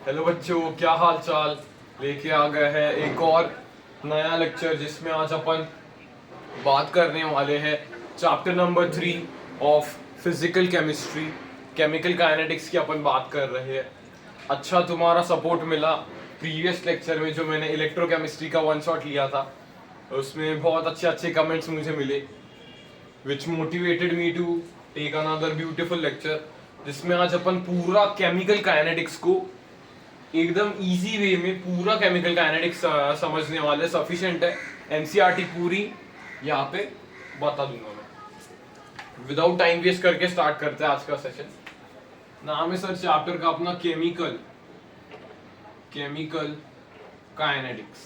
Hello बच्चों, क्या हाल चाल। लेके आ गए हैं एक और नया लेक्चर जिसमें आज अपन बात करने वाले हैं chapter number 3 of physical chemistry, chemical kinetics की अपन बात कर रहे हैं। अच्छा तुम्हारा सपोर्ट मिला प्रीवियस लेक्चर में जो मैंने इलेक्ट्रोकेमिस्ट्री का वन शॉट लिया था, उसमें बहुत अच्छे अच्छे कमेंट्स मुझे मिले which motivated me to take another beautiful lecture जिसमें आज अपन पूरा केमिकल काइनेटिक्स को एकदम इजी वे में पूरा केमिकल काइनेटिक्स समझने वाले। सफिशिएंट है, एनसीईआरटी पूरी यहाँ पे बता दूंगा मैं। विदाउट टाइम वेस्ट करके स्टार्ट करते हैं आज का सेशन। नाम है सर चैप्टर का अपना chemical kinetics.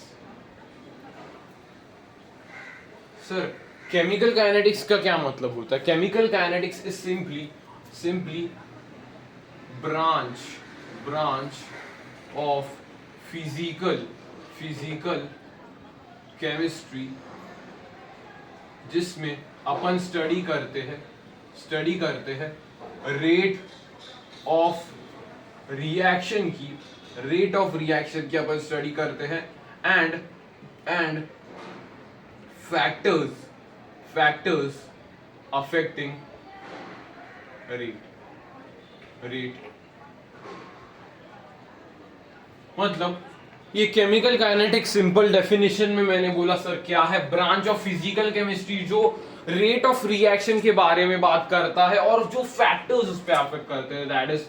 Sir chemical kinetics का क्या मतलब होता है? Chemical kinetics is simply branch of physical chemistry जिसमें अपन स्टडी करते हैं रेट ऑफ रिएक्शन की अपन स्टडी करते हैं एंड फैक्टर्स अफेक्टिंग रेट। मतलब ये केमिकल काइनेटिक्स सिंपल डेफिनेशन में मैंने बोला सर क्या है? ब्रांच ऑफ फिजिकल केमिस्ट्री जो रेट ऑफ रिएक्शन के बारे में बात करता है और जो फैक्टर्स उस पे अफेक्ट करते हैं। दैट इज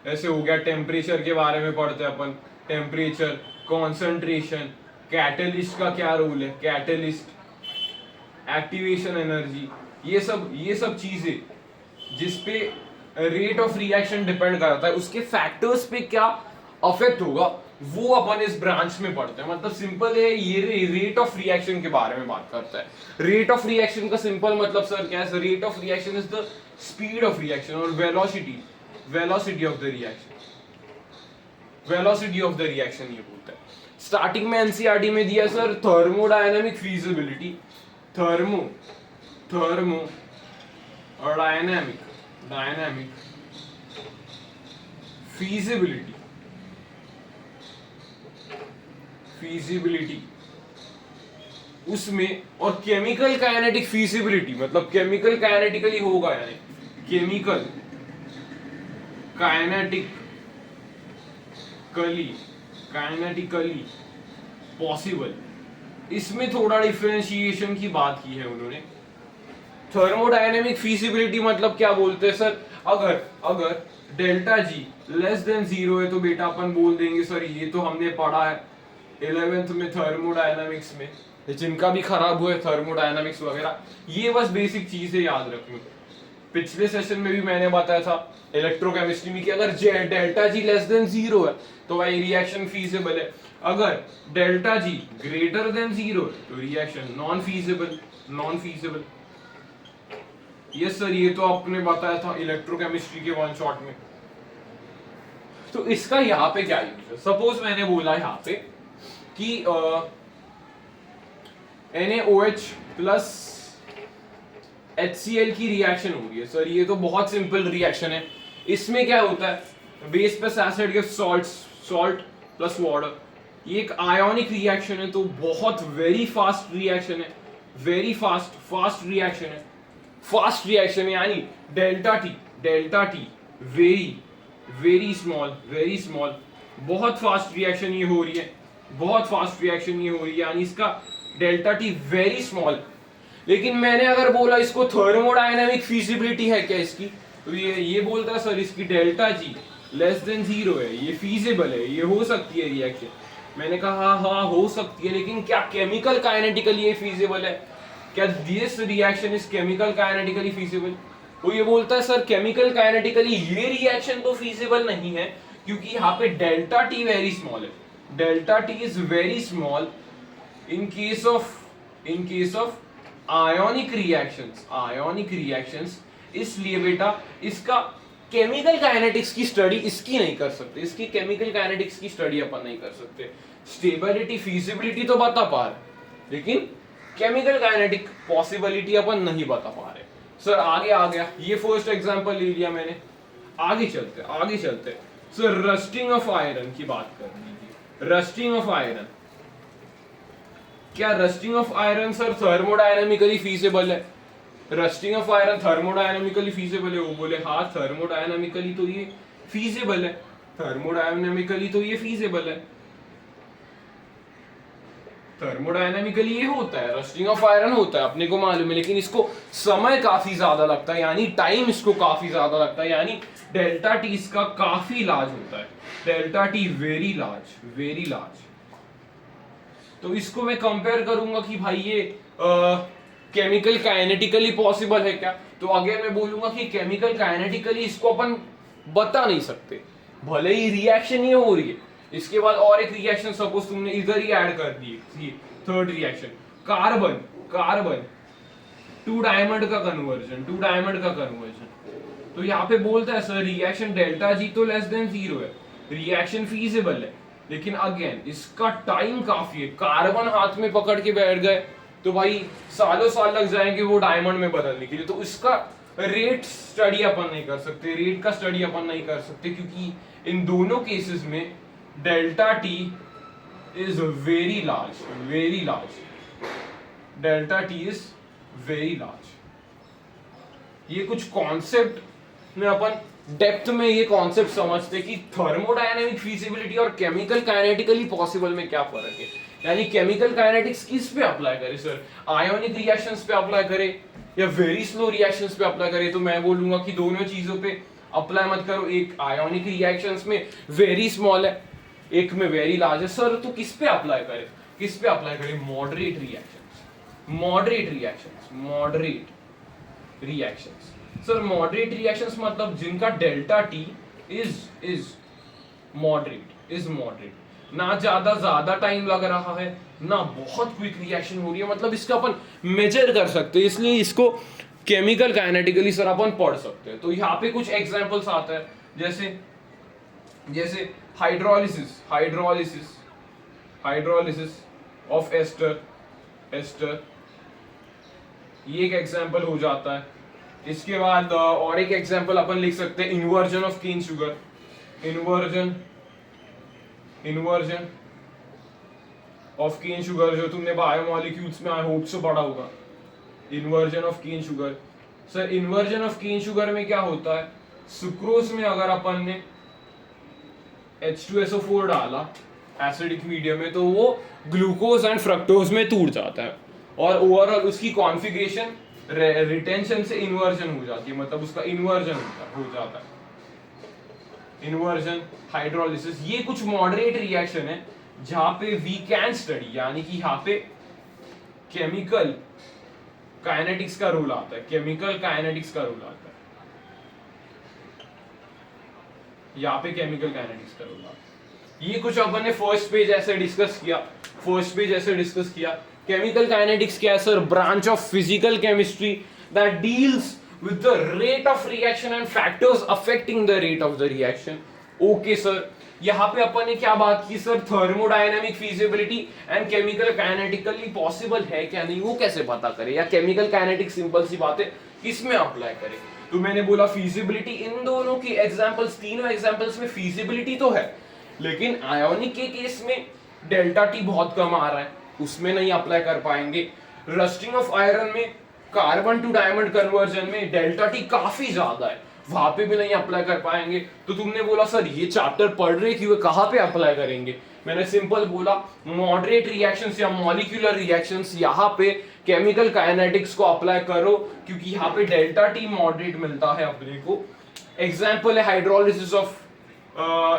ऐसे हो गया टेम्परेचर के बारे में पढ़ते हैं अपन, टेम्परेचर, कॉन्सेंट्रेशन, कैटलिस्ट का क्या रोल है, कैटलिस्ट, एक्टिवेशन एनर्जी, ये सब चीजें जिसपे रेट ऑफ रिएक्शन डिपेंड करता है, उसके फैक्टर्स पे क्या अफेक्ट होगा वो अपन इस ब्रांच में पढ़ते हैं। मतलब सिंपल है, ये रेट ऑफ रिएक्शन के बारे में बात करता है। रेट ऑफ रिएक्शन का सिंपल मतलब सर क्या है? Rate of reaction is the speed of reaction और वेलोसिटी ऑफ द रिएक्शन ये बोलता है। स्टार्टिंग में एनसीईआरटी में दिया sir thermodynamic feasibility, dynamic feasibility उसमें, और केमिकल काइनेटिक फीजिबिलिटी मतलब केमिकल काइनेटिकली होगा, यानी केमिकल काइनेटिकली पॉसिबल। इसमें थोड़ा डिफरेंशिएशन की बात की है उन्होंने। थर्मोडायनेमिक फीजिबिलिटी मतलब क्या बोलते हैं सर? अगर डेल्टा जी लेस देन 0 है तो बेटा अपन बोल देंगे सर ये तो हमने पढ़ा है 11th में थर्मोडायनामिक्स में, जिनका भी खराब हुआ है थर्मोडायनामिक्स वगैरह, ये बस बेसिक चीजें याद रखनी। पिछले सेशन में भी मैंने बताया था इलेक्ट्रोकेमिस्ट्री में कि अगर डेल्टा जी लेस देन 0 है तो भाई रिएक्शन फीजिबल है, अगर डेल्टा जी ग्रेटर देन 0 है तो reaction non feasible. Yes sir, ये तो आपने बताया था इलेक्ट्रोकेमिस्ट्री के वन शॉट में। तो इसका यहाँ पे क्या यूज है? सपोज मैंने बोला यहाँ पे कि NaOH प्लस HCl की रिएक्शन हो रही है। सर ये तो बहुत सिंपल रिएक्शन है। इसमें क्या होता है? Base plus acid gives salt plus water. ये एक आयोनिक रिएक्शन है, तो बहुत वेरी फास्ट रिएक्शन है, फास्ट रिएक्शन है, यानी डेल्टा टी वेरी स्मॉल, बहुत फास्ट रिएक्शन ये हो रही है, यानी इसका डेल्टा टी वेरी स्मॉल। लेकिन मैंने अगर बोला इसको थर्मोडायनेमिक फीजिबिलिटी है क्या इसकी, तो ये बोलता है सर इसकी डेल्टा जी लेस देन 0 है, ये फीजिबल है, ये हो सकती है रिएक्शन। मैंने कहा हाँ हो सकती है, लेकिन क्या केमिकल काइनेटिकली ये फीजिबल है? क्या this reaction is chemical kinetically feasible? वो ये बोलता है सर केमिकल काइनेटिकली ये रिएक्शन तो फीजिबल नहीं है, क्योंकि यहाँ पे डेल्टा टी वेरी स्मॉल है, delta T is very small in case of ionic reactions. इसलिए बेटा इसका केमिकल काइनेटिक्स की स्टडी इसकी नहीं कर सकते, इसकी केमिकल काइनेटिक्स की स्टडी अपन नहीं कर सकते। स्टेबिलिटी फीजिबिलिटी तो बता पा रहे, लेकिन केमिकल काइनेटिक पॉसिबिलिटी अपन नहीं बता पा रहे। सर आगे आ गया, ये फर्स्ट एग्जांपल ले लिया मैंने, आगे चलते सर रस्टिंग ऑफ आयरन की बात कर लीजिए। रस्टिंग ऑफ आयरन, क्या rusting of iron sir thermodynamically feasible है? Rusting of iron thermodynamically feasible है? वो बोले हाँ थर्मोडायनामिकली तो ये फीजिबल है, थर्मोडायनामिकली तो ये फीजिबल है, थर्मोडायनामिकली ये होता है, रस्टिंग ऑफ आयरन होता है, अपने को मालूम है, लेकिन इसको समय काफी ज्यादा लगता है, यानी टाइम इसको काफी ज्यादा लगता है, यानी डेल्टा टी इसका काफी लार्ज होता है, delta T very large, very large. तो इसको मैं कंपेयर करूंगा कि भाई ये केमिकल काइनेटिकली पॉसिबल है क्या? तो अगेन मैं बोलूंगा कि केमिकल काइनेटिकली इसको अपन बता नहीं सकते, भले ही रिएक्शन ये हो रही है, इसके बाद और एक रिएक्शन सपोज तुमने इधर ही ऐड कर दी, third reaction carbon, carbon to diamond का कन्वर्जन, टू डायमंड का कन्वर्जन, तो यहाँ पे बोलता है सर रिएक्शन डेल्टा जी तो लेस देन 0 है, रिएक्शन फीजिबल है, लेकिन अगेन इसका टाइम काफी है, कार्बन हाथ में पकड़ के बैठ गए तो भाई सालों साल लग जाएंगे वो डायमंड में बदलने के लिए, तो इसका रेट स्टडी अपन नहीं कर सकते, रेट का स्टडी अपन नहीं कर सकते, क्योंकि इन दोनों केसेस में delta T is very large, very large, delta T is very large. ये कुछ कॉन्सेप्ट में अपन डेप्थ में ये कॉन्सेप्ट समझते कि थर्मोडायनेमिक फीजिबिलिटी और केमिकल काइनेटिकली पॉसिबल में क्या फर्क है, यानी केमिकल काइनेटिक्स किस पे अप्लाई करे सर, आयोनिक रिएक्शंस पे अप्लाई करे या वेरी स्लो रिएक्शंस पे अप्लाई करे? तो मैं बोलूंगा कि दोनों चीजों पे अप्लाई मत करो, एक आयोनिक रिएक्शंस में वेरी स्मॉल है, एक में वेरी लार्ज है, सर तो किस पे अप्लाई करे, किस पे अप्लाई करे? Moderate reactions, moderate reactions, moderate reactions. Sir moderate reactions मतलब जिनका delta T is moderate, is moderate, ना ज्यादा टाइम लग रहा है, ना बहुत क्विक रिएक्शन हो रही है, मतलब इसका अपन मेजर कर सकते हैं, इसलिए इसको केमिकल काइनेटिकली सर अपन पढ़ सकते हैं। तो यहाँ पे कुछ एग्जांपल्स आता है, जैसे जैसे hydrolysis, hydrolysis, hydrolysis of ester, ester, ये एक एग्जांपल हो जाता है। इसके बाद और एक एग्जांपल अपन लिख सकते हैं inversion of cane sugar, inversion, inversion of cane sugar, जो तुमने बायोमोलिक्यूल्स में आई होप से पढ़ा होगा, inversion of cane sugar. Sir inversion of cane sugar में क्या होता है, सुक्रोज में अगर अपन ने H2SO4 डाला एसिडिक मीडियम में तो वो ग्लूकोज एंड फ्रक्टोज में टूट जाता है, और ओवरऑल उसकी कॉन्फ़िगरेशन रिटेंशन से इन्वर्जन हो जाती है, मतलब उसका इन्वर्जन हो जाता है, इन्वर्जन, हाइड्रोलिसिस। ये कुछ मॉडरेट रिएक्शन है जहां पे वी कैन स्टडी, यानी कि यहाँ पे केमिकल काइनेटिक्स का रोल आता है, केमिकल काइनेटिक्स का रोल आता है, यहाँ पे केमिकल काइनेटिक्स का रोल आता है। ये कुछ अपन ने फर्स्ट पेज ऐसे डिस्कस किया, फर्स्ट पेज ऐसे डिस्कस किया। केमिकल काइनेटिक्स क्या है sir? Branch of physical chemistry that deals with the rate of reaction and factors affecting the rate of the reaction. Okay sir, यहाँ पे अपन ने क्या बात की sir? Thermodynamic feasibility and chemical kinetically possible है क्या नहीं, वो कैसे पता करे, या केमिकल काइनेटिक सिंपल सी बात है किसमें अप्लाई करे? तो मैंने बोला फीजिबिलिटी, इन दोनों की एग्जांपल्स, तीनों एग्जांपल्स में फीजिबिलिटी तो है, लेकिन आयोनिक के केस में डेल्टा टी बहुत कम आ रहा है, उसमें नहीं अप्लाई कर पाएंगे। रस्टिंग ऑफ आयरन में, कार्बन टू डायमंड कन्वर्जन में डेल्टा टी काफी ज्यादा है, वहां पे भी नहीं अप्लाई कर पाएंगे। तो तुमने बोला सर ये चैप्टर पढ़ रहे कि वे कहां पे अप्लाई करेंगे? मैंने सिंपल बोला मॉडरेट रिएक्शंस या मॉलिक्यूलर रिएक्शंस, यहाँ पे केमिकल काइनेटिक्स को अप्लाई करो, क्योंकि यहाँ पे डेल्टा टी मॉडरेट मिलता है अपने को। एग्जाम्पल है hydrolysis of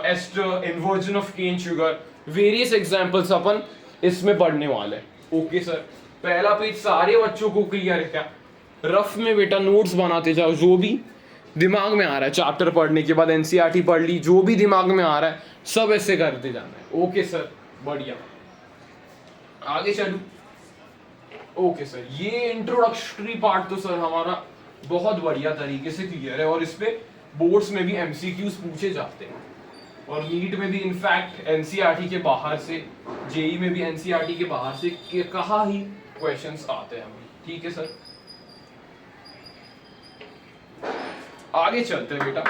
ester, inversion of cane sugar, various examples अपन इसमें पढ़ने वाले हैं। ओके सर, पहला पेज सारे बच्चों को क्लियर है क्या? रफ में बेटा नोट्स बनाते जाओ, जो भी दिमाग में आ रहा है चैप्टर पढ़ने के बाद, एनसीईआरटी पढ़ ली, जो भी दिमाग में आ रहा है सब ऐसे करते जाना है। ओके सर, बढ़िया, आगे चलूं। ओके सर, ये इंट्रोडक्टरी पार्ट तो सर हमारा बहुत बढ़िया तरीके से क्लियर है, और इस पे बोर्ड्स में भी एमसीक्यूज पूछे जाते हैं, और नीट में भी इनफैक्ट एनसीईआरटी के बाहर से, जेई में भी एनसीईआरटी के बाहर से कहा ही क्वेश्चंस आते हैं हमें। ठीक है सर, आगे चलते हैं बेटा।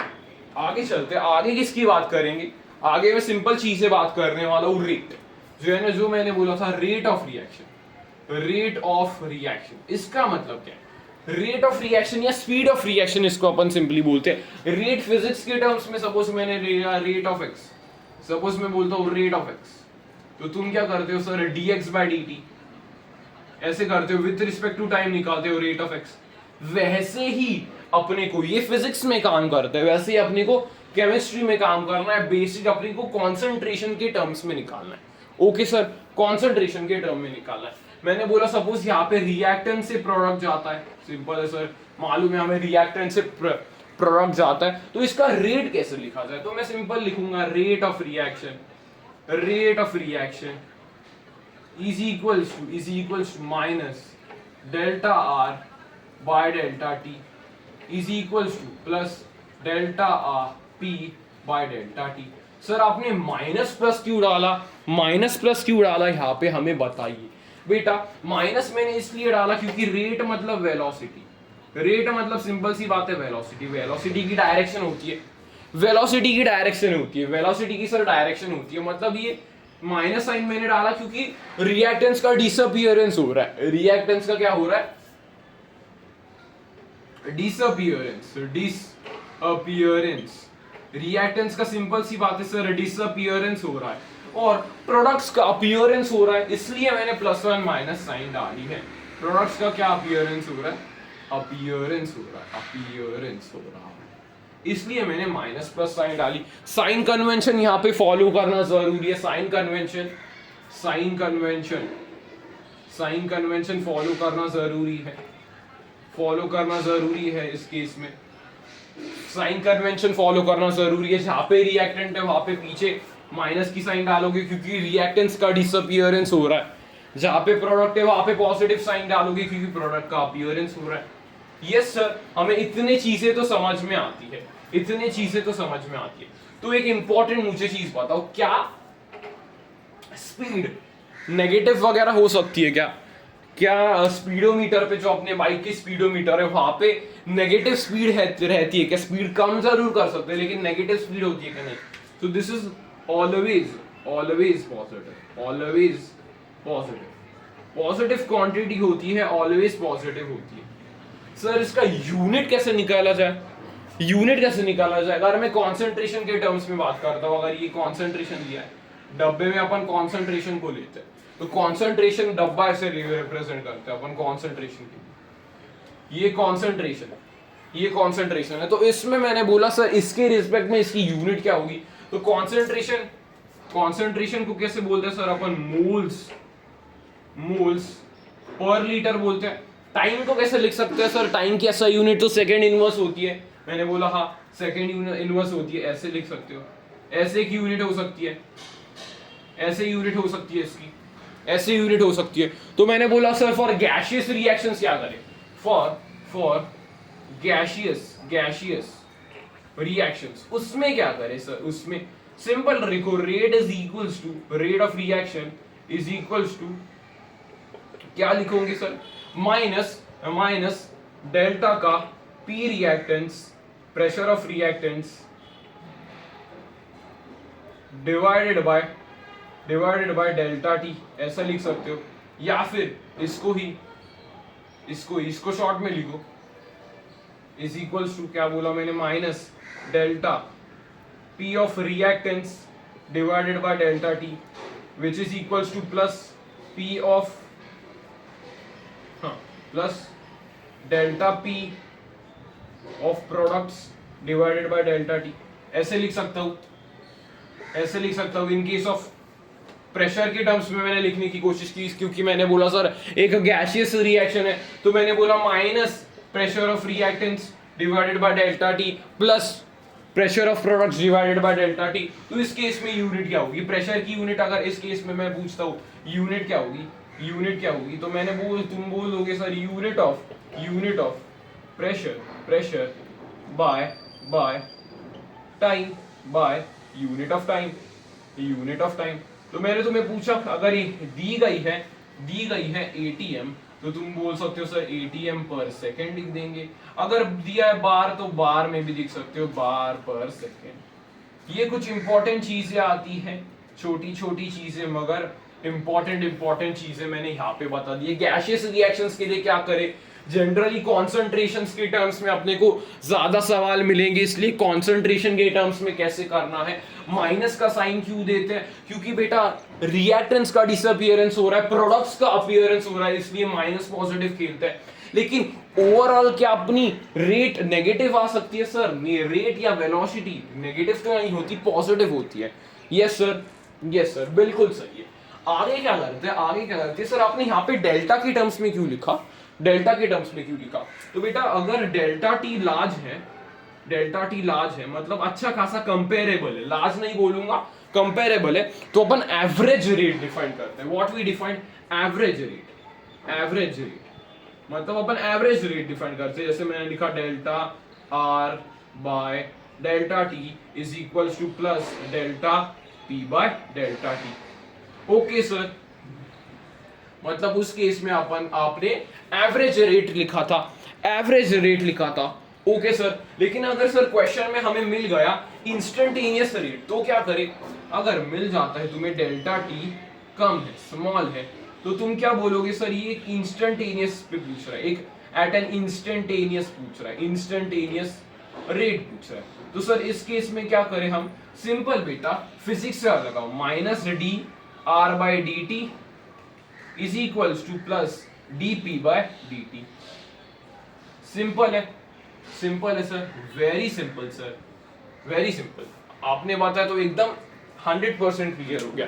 आगे चलते हैं, आगे किसकी बात करेंगे? आगे मैं सिंपल चीज से बात करने वाला हूँ, रेट, जो है ना, जो मैंने बोला था rate of reaction. Rate of reaction इसका मतलब क्या है? रेट ऑफ रिएक्शन या स्पीड ऑफ रिएक्शन इसको अपन सिंपली बोलते हैं। रेट फिजिक्स के टर्म्स में सपोज मैंने लिया रेट ऑफ एक्स, सपोज मैं बोलता हूँ रेट ऑफ एक्स, तो तुम क्या करते हो सर? dx बाय dt ऐसे करते हो, विथ रिस्पेक्ट टू टाइम निकालते हो रेट ऑफ एक्स। वैसे ही अपने को, ये फिजिक्स में काम करता है, वैसे ही अपने को केमिस्ट्री में काम करना है। बेसिक अपने को कॉन्सेंट्रेशन के टर्म्स में निकालना है। ओके सर, कॉन्सेंट्रेशन के टर्म में निकालना है। मैंने बोला सपोज यहाँ पे रिएक्टेंट से प्रोडक्ट जाता है, सिंपल है सर, मालूम है हमें रिएक्टेंट से प्रोडक्ट जाता है, तो इसका रेट कैसे लिखा जाए? तो मैं सिंपल लिखूंगा rate of reaction, rate of reaction is equals to minus delta r by delta t is equals to plus delta r p by delta t। Sir आपने माइनस प्लस क्यों डाला? माइनस प्लस क्यों डाला यहाँ पे हमें बताइए बेटा। माइनस मैंने इसलिए डाला क्योंकि रेट मतलब वेलोसिटी, रेट मतलब सिंपल सी बात है वेलोसिटी, वेलोसिटी की डायरेक्शन होती है, वेलोसिटी की डायरेक्शन होती है, वेलोसिटी की सर डायरेक्शन होती है। मतलब ये माइनस साइन मैंने डाला क्योंकि रिएक्टेंस का डिसअपीयरेंस हो रहा है। रिएक्टेंस का क्या हो रहा है? Disappearance, disappearance. रिएक्टेंस का सिंपल सी बात है सर, डिसअपीयरेंस हो रहा है और प्रोडक्ट्स का अपीयरेंस हो रहा है, इसलिए मैंने प्लस वन माइनस साइन डाली है। प्रोडक्ट्स का क्या अपीयरेंस हो रहा है? अपीयरेंस हो रहा है, अपीयरेंस हो रहा है, इसलिए मैंने माइनस प्लस साइन डाली। साइन कन्वेंशन यहाँ पे फॉलो करना जरूरी है। Sign convention, sign convention, sign convention follow करना जरूरी है, फॉलो करना जरूरी है इस केस में। साइन कन्वेंशन फॉलो करना जरूरी है। जहां पे रिएक्टेंट है वहां पे पीछे माइनस की साइन डालोगे क्योंकि रिएक्टेंस का डिसअपीयरेंस हो रहा है। जहां पे प्रोडक्ट है वहां पे पॉजिटिव साइन डालोगे क्योंकि प्रोडक्ट का अपीयरेंस हो रहा है। यस सर, हमें इतनी चीजें तो समझ में आती है, इतनी चीजें तो समझ में आती है। तो एक इंपॉर्टेंट मुझे चीज बताओ, क्या स्पीड नेगेटिव वगैरह हो सकती है क्या? क्या स्पीडोमीटर पे, जो अपने बाइक की स्पीडोमीटर है, वहां पे नेगेटिव स्पीड रहती है क्या? स्पीड कम जरूर कर सकते हैं लेकिन नेगेटिव स्पीड होती है क्या? नहीं। तो this is always, always positive, always positive. Positive quantity होती है, ऑलवेज पॉजिटिव होती है। सर इसका यूनिट कैसे निकाला जाए? यूनिट कैसे निकाला जाए? अगर मैं कॉन्सेंट्रेशन के टर्म्स में बात करता हूं, अगर ये कॉन्सेंट्रेशन दिया है, डब्बे में अपन कॉन्सेंट्रेशन को लेते हैं, तो कॉन्सेंट्रेशन डब्बा ऐसे रिप्रेजेंट करते हैं अपन कॉन्सेंट्रेशन के। ये कॉन्सेंट्रेशन है, ये कॉन्सेंट्रेशन है। तो इसमें मैंने बोला सर इसके रिस्पेक्ट में इसकी यूनिट क्या होगी? तो कॉन्सेंट्रेशन, कॉन्सेंट्रेशन को कैसे बोलते हैं सर अपन? मोल्स, मोल्स पर लीटर बोलते हैं। टाइम को कैसे लिख सकते हैं सर? टाइम की ऐसा यूनिट तो सेकंड इनवर्स होती है। मैंने बोला हाँ, सेकंड इनवर्स होती है, ऐसे लिख सकते हो। ऐसे एक यूनिट हो सकती है, ऐसे यूनिट हो सकती है इसकी, ऐसे यूनिट हो सकती है। तो मैंने बोला सर फॉर गैशियस रिएक्शंस क्या करें? फॉर गैशियस, गैशियस रिएक्शंस उसमें क्या करें सर? उसमें सिंपल लिखो, rate is equals to, rate of reaction is equals to, क्या लिखोगे सर? माइनस, माइनस डेल्टा का P reactants, pressure of reactants divided by delta T, ऐसा लिख सकते हो। या फिर इसको ही, इसको शॉर्ट में लिखो, इज इक्वल्स टू, क्या बोला मैंने? Minus delta P of reactants divided by delta T, which is equals to plus P of, plus delta P of products divided by delta T, ऐसे लिख सकता हूं, ऐसे लिख सकता हूं। इन केस ऑफ प्रेशर के टर्म्स में मैंने लिखने की कोशिश की क्योंकि मैंने बोला सर एक गैसियस रिएक्शन है, तो मैंने बोला minus pressure of reactants divided by delta T plus pressure of products divided by delta T. तो इस केस में यूनिट क्या होगी? प्रेशर की यूनिट अगर इस केस में मैं पूछता हूँ यूनिट क्या होगी, यूनिट क्या होगी? तो मैंने तुम बोलोगे sir unit of pressure, pressure by time, by unit of time, unit of time. तो मैंने तुम्हें पूछा अगर ये दी गई है ATM, तो तुम बोल सकते हो सर एटीएम पर सेकेंड लिख देंगे। अगर दिया है बार तो बार में भी लिख सकते हो बार पर सेकेंड। ये कुछ इंपॉर्टेंट चीजें आती हैं, छोटी छोटी चीजें, मगर इंपॉर्टेंट चीजें मैंने यहाँ पे बता दी है। गैसियस रिएक्शंस के लिए क्या करें, जनरली कॉन्सेंट्रेशंस के टर्म्स में अपने को ज्यादा सवाल मिलेंगे, इसलिए कॉन्सेंट्रेशन के टर्म्स में कैसे करना है। माइनस का साइन क्यों देते हैं, क्योंकि बेटा रिएक्टेंट्स का डिसअपियरेंस हो रहा है, प्रोडक्ट्स का अपीयरेंस हो रहा है, इसलिए माइनस पॉजिटिव खेलते हैं। लेकिन ओवरऑल क्या अपनी रेट नेगेटिव आ सकती है सर? रेट या वेलोसिटी नेगेटिव तो नहीं होती, पॉजिटिव होती है। यस सर, बिल्कुल सही है। आगे क्या करते हैं सर, आपने यहाँ पे डेल्टा के टर्म्स में क्यों लिखा? तो बेटा अगर डेल्टा टी लार्ज है मतलब अच्छा खासा कंपेरेबल है, लार्ज नहीं बोलूंगा, कंपेरेबल है, तो अपन एवरेज रेट डिफाइन करते हैं। What we define? Average rate मतलब अपन एवरेज रेट डिफाइन करते हैं। जैसे मैंने लिखा delta R bye delta T is equals to plus delta P bye delta T. Okay sir, मतलब उस केस में आपने एवरेज रेट लिखा था। ओके सर, लेकिन अगर सर क्वेश्चन में हमें मिल गया इंस्टेंटेनियस रेट तो क्या करें? अगर मिल जाता है तुम्हें डेल्टा टी कम है, स्मॉल है, तो तुम क्या बोलोगे सर? ये एक इंस्टेंटेनियस पे पूछ रहा है, एक एट एन इंस्टेंटेनियस पूछ रहा है, इंस्टेंटेनियस रेट पूछ रहा है। तो सर इस केस में क्या करें हम? सिंपल बेटा, फिजिक्स से लगाओ, minus D R by D T is equals to plus D P by D T. Simple है सर, वेरी सिंपल। आपने बताया तो एकदम 100% क्लियर हो गया।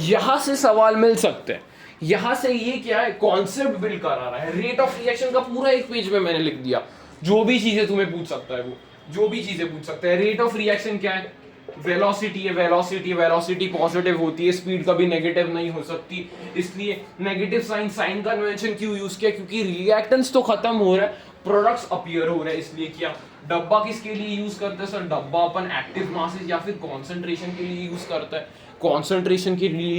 यहां से सवाल मिल सकते हैं, यहां से ये क्या है, कॉन्सेप्ट बिल्ड करा रहा है। रेट ऑफ रिएक्शन का पूरा एक पेज में मैंने लिख दिया, जो भी चीजें तुम्हें पूछ सकता है वो, जो भी चीजें पूछ सकता है। रेट ऑफ रिएक्शन क्या है? वेलोसिटी पॉजिटिव होती है, स्पीड कभी नेगेटिव नहीं हो सकती, इसलिए नेगेटिव साइन कन्वेंशन क्यों यूज किया? क्योंकि रिएक्टेंट्स तो खत्म हो रहा है, प्रोडक्ट्स अपीयर हो रहे हैं, इसलिए किया। डब्बा किसके लिए यूज करते हैं सर? डब्बा अपन एक्टिव मासेस या फिर कॉन्सेंट्रेशन के लिए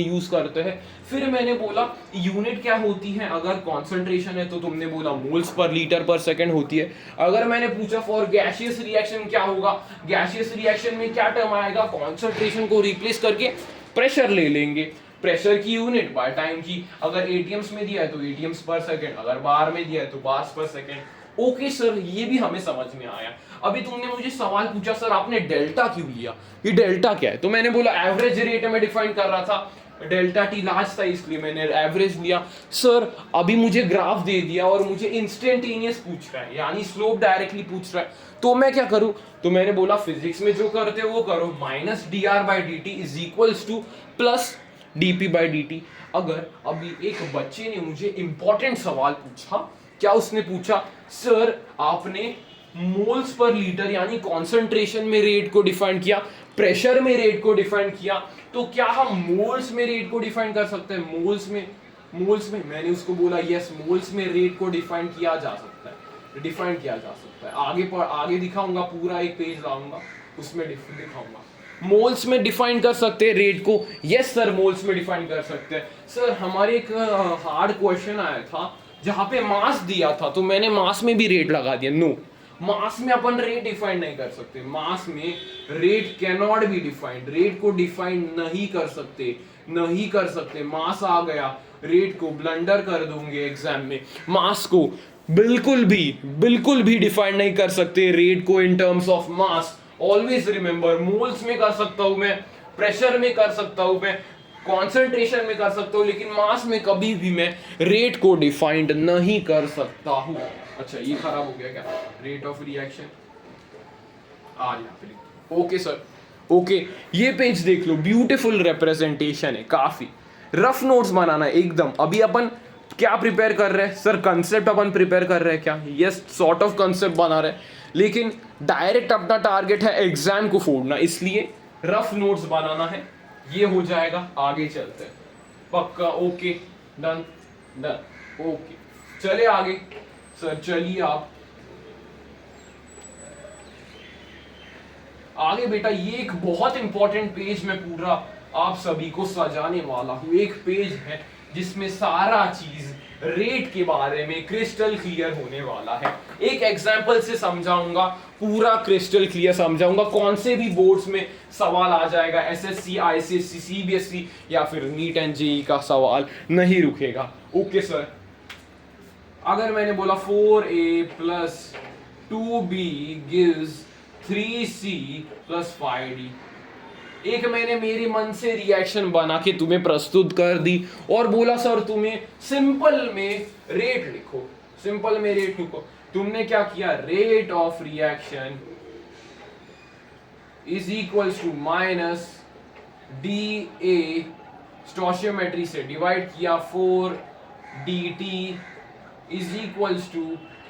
यूज करते हैं। फिर मैंने बोला यूनिट क्या होती है? अगर कॉन्सेंट्रेशन है तो तुमने बोला मोल्स पर लीटर पर सेकंड होती है। अगर मैंने पूछा फॉर गैसियस रिएक्शन क्या होगा, गैसियस रिएक्शन में क्या टर्म आएगा? कॉन्सेंट्रेशन को रिप्लेस करके प्रेशर ले लेंगे, प्रेशर की यूनिट बाय टाइम की। अगर एटीएम्स में दिया है तो एटीएम्स पर सेकंड, अगर बार में दिया है तो बार्स पर सेकंड। ओके सर, ये भी हमें समझ में आया। अभी तुमने मुझे सवाल पूछा सर आपने डेल्टा क्यों लिया, ये डेल्टा क्या है? तो मैंने बोला एवरेज रेट में डिफाइन कर रहा था, डेल्टा टी लार्ज था इसलिए मैंने एवरेज लिया। सर अभी मुझे ग्राफ दे दिया और मुझे इंस्टेंटेनियस पूछ रहा है, यानी स्लोप डायरेक्टली पूछ रहा है, तो मैं क्या करूं? तो मैंने बोला फिजिक्स में जो करते हो वो करो, minus D R by D T is equals to plus DP by D T. अगर अभी एक बच्चे ने मुझे इंपॉर्टेंट सवाल पूछा, क्या उसने पूछा? सर आपने मोल्स पर लीटर यानी कॉन्सेंट्रेशन में रेट को डिफाइन किया, प्रेशर में रेट को डिफाइन किया, तो क्या हम मोल्स में रेट को डिफाइन कर सकते हैं? मोल्स में मैंने उसको बोला यस, मोल्स में रेट को डिफाइन किया जा सकता है। आगे दिखाऊंगा, पूरा एक पेज लाऊंगा, उसमें दिखाऊंगा। मोल्स में डिफाइन कर सकते हैं रेट को, यस सर मोल्स में डिफाइन कर सकते हैं। सर हमारे एक हार्ड क्वेश्चन आया था जहां पे मास दिया था, तो मैंने मास में भी रेट लगा दिया। नो, मास में अपन रेट डिफाइन नहीं कर सकते, मास में rate can not be defined, rate को डिफाइन नहीं कर सकते। मास आ गया, रेट को ब्लंडर कर दूंगे एग्जाम में। मास को बिल्कुल भी डिफाइन नहीं कर सकते, रेट को in terms of mass. Always remember, moles में कर सकता हूं मैं, प्रेशर में कर सकता हूं मैं, कॉन्सेंट्रेशन में कर सकता हूं, लेकिन मास में कभी भी मैं रेट को डिफाइंड नहीं कर सकता हूं। अच्छा ये खराब हो गया क्या? रेट ऑफ रिएक्शन आ गया। ओके सर, ओके ये पेज देख लो, ब्यूटीफुल रिप्रेजेंटेशन है, काफी। रफ नोट्स बनाना है एकदम। अभी अपन क्या प्रिपेयर कर रहे हैं सर? कंसेप्ट अपन प्रिपेयर कर रहे हैं क्या? यस, सॉर्ट ऑफ कंसेप्ट बना रहे हैं, लेकिन डायरेक्ट अपना टारगेट है एग्जाम को फोड़ना, इसलिए रफ नोट्स बनाना है। ये हो जाएगा, आगे चलते हैं। पक्का? Okay, done. ओके चले आगे सर, चलिए आप आगे। बेटा ये एक बहुत इंपॉर्टेंट पेज में पूरा आप सभी को सजाने वाला हूं। एक पेज है जिसमें सारा चीज रेट के बारे में क्रिस्टल क्लियर होने वाला है। एक एग्जांपल से समझाऊंगा, पूरा क्रिस्टल क्लियर समझाऊंगा, कौन से भी बोर्ड्स में सवाल आ जाएगा, एसएससी, आईसीएससी, सीबीएसई या फिर नीट एंड जेई का सवाल नहीं रुकेगा। ओके सर, अगर मैंने बोला 4a plus 2b gives 3c plus 5d, एक मैंने मेरे मन से रिएक्शन बना के तुम्हें प्रस्तुत कर दी और बोला सर तुम्हें सिंपल में रेट लिखो, सिंपल में रेट लिखो। तुमने क्या किया, rate of reaction is equals to minus D A, stoichiometry से डिवाइड किया 4dt is equals to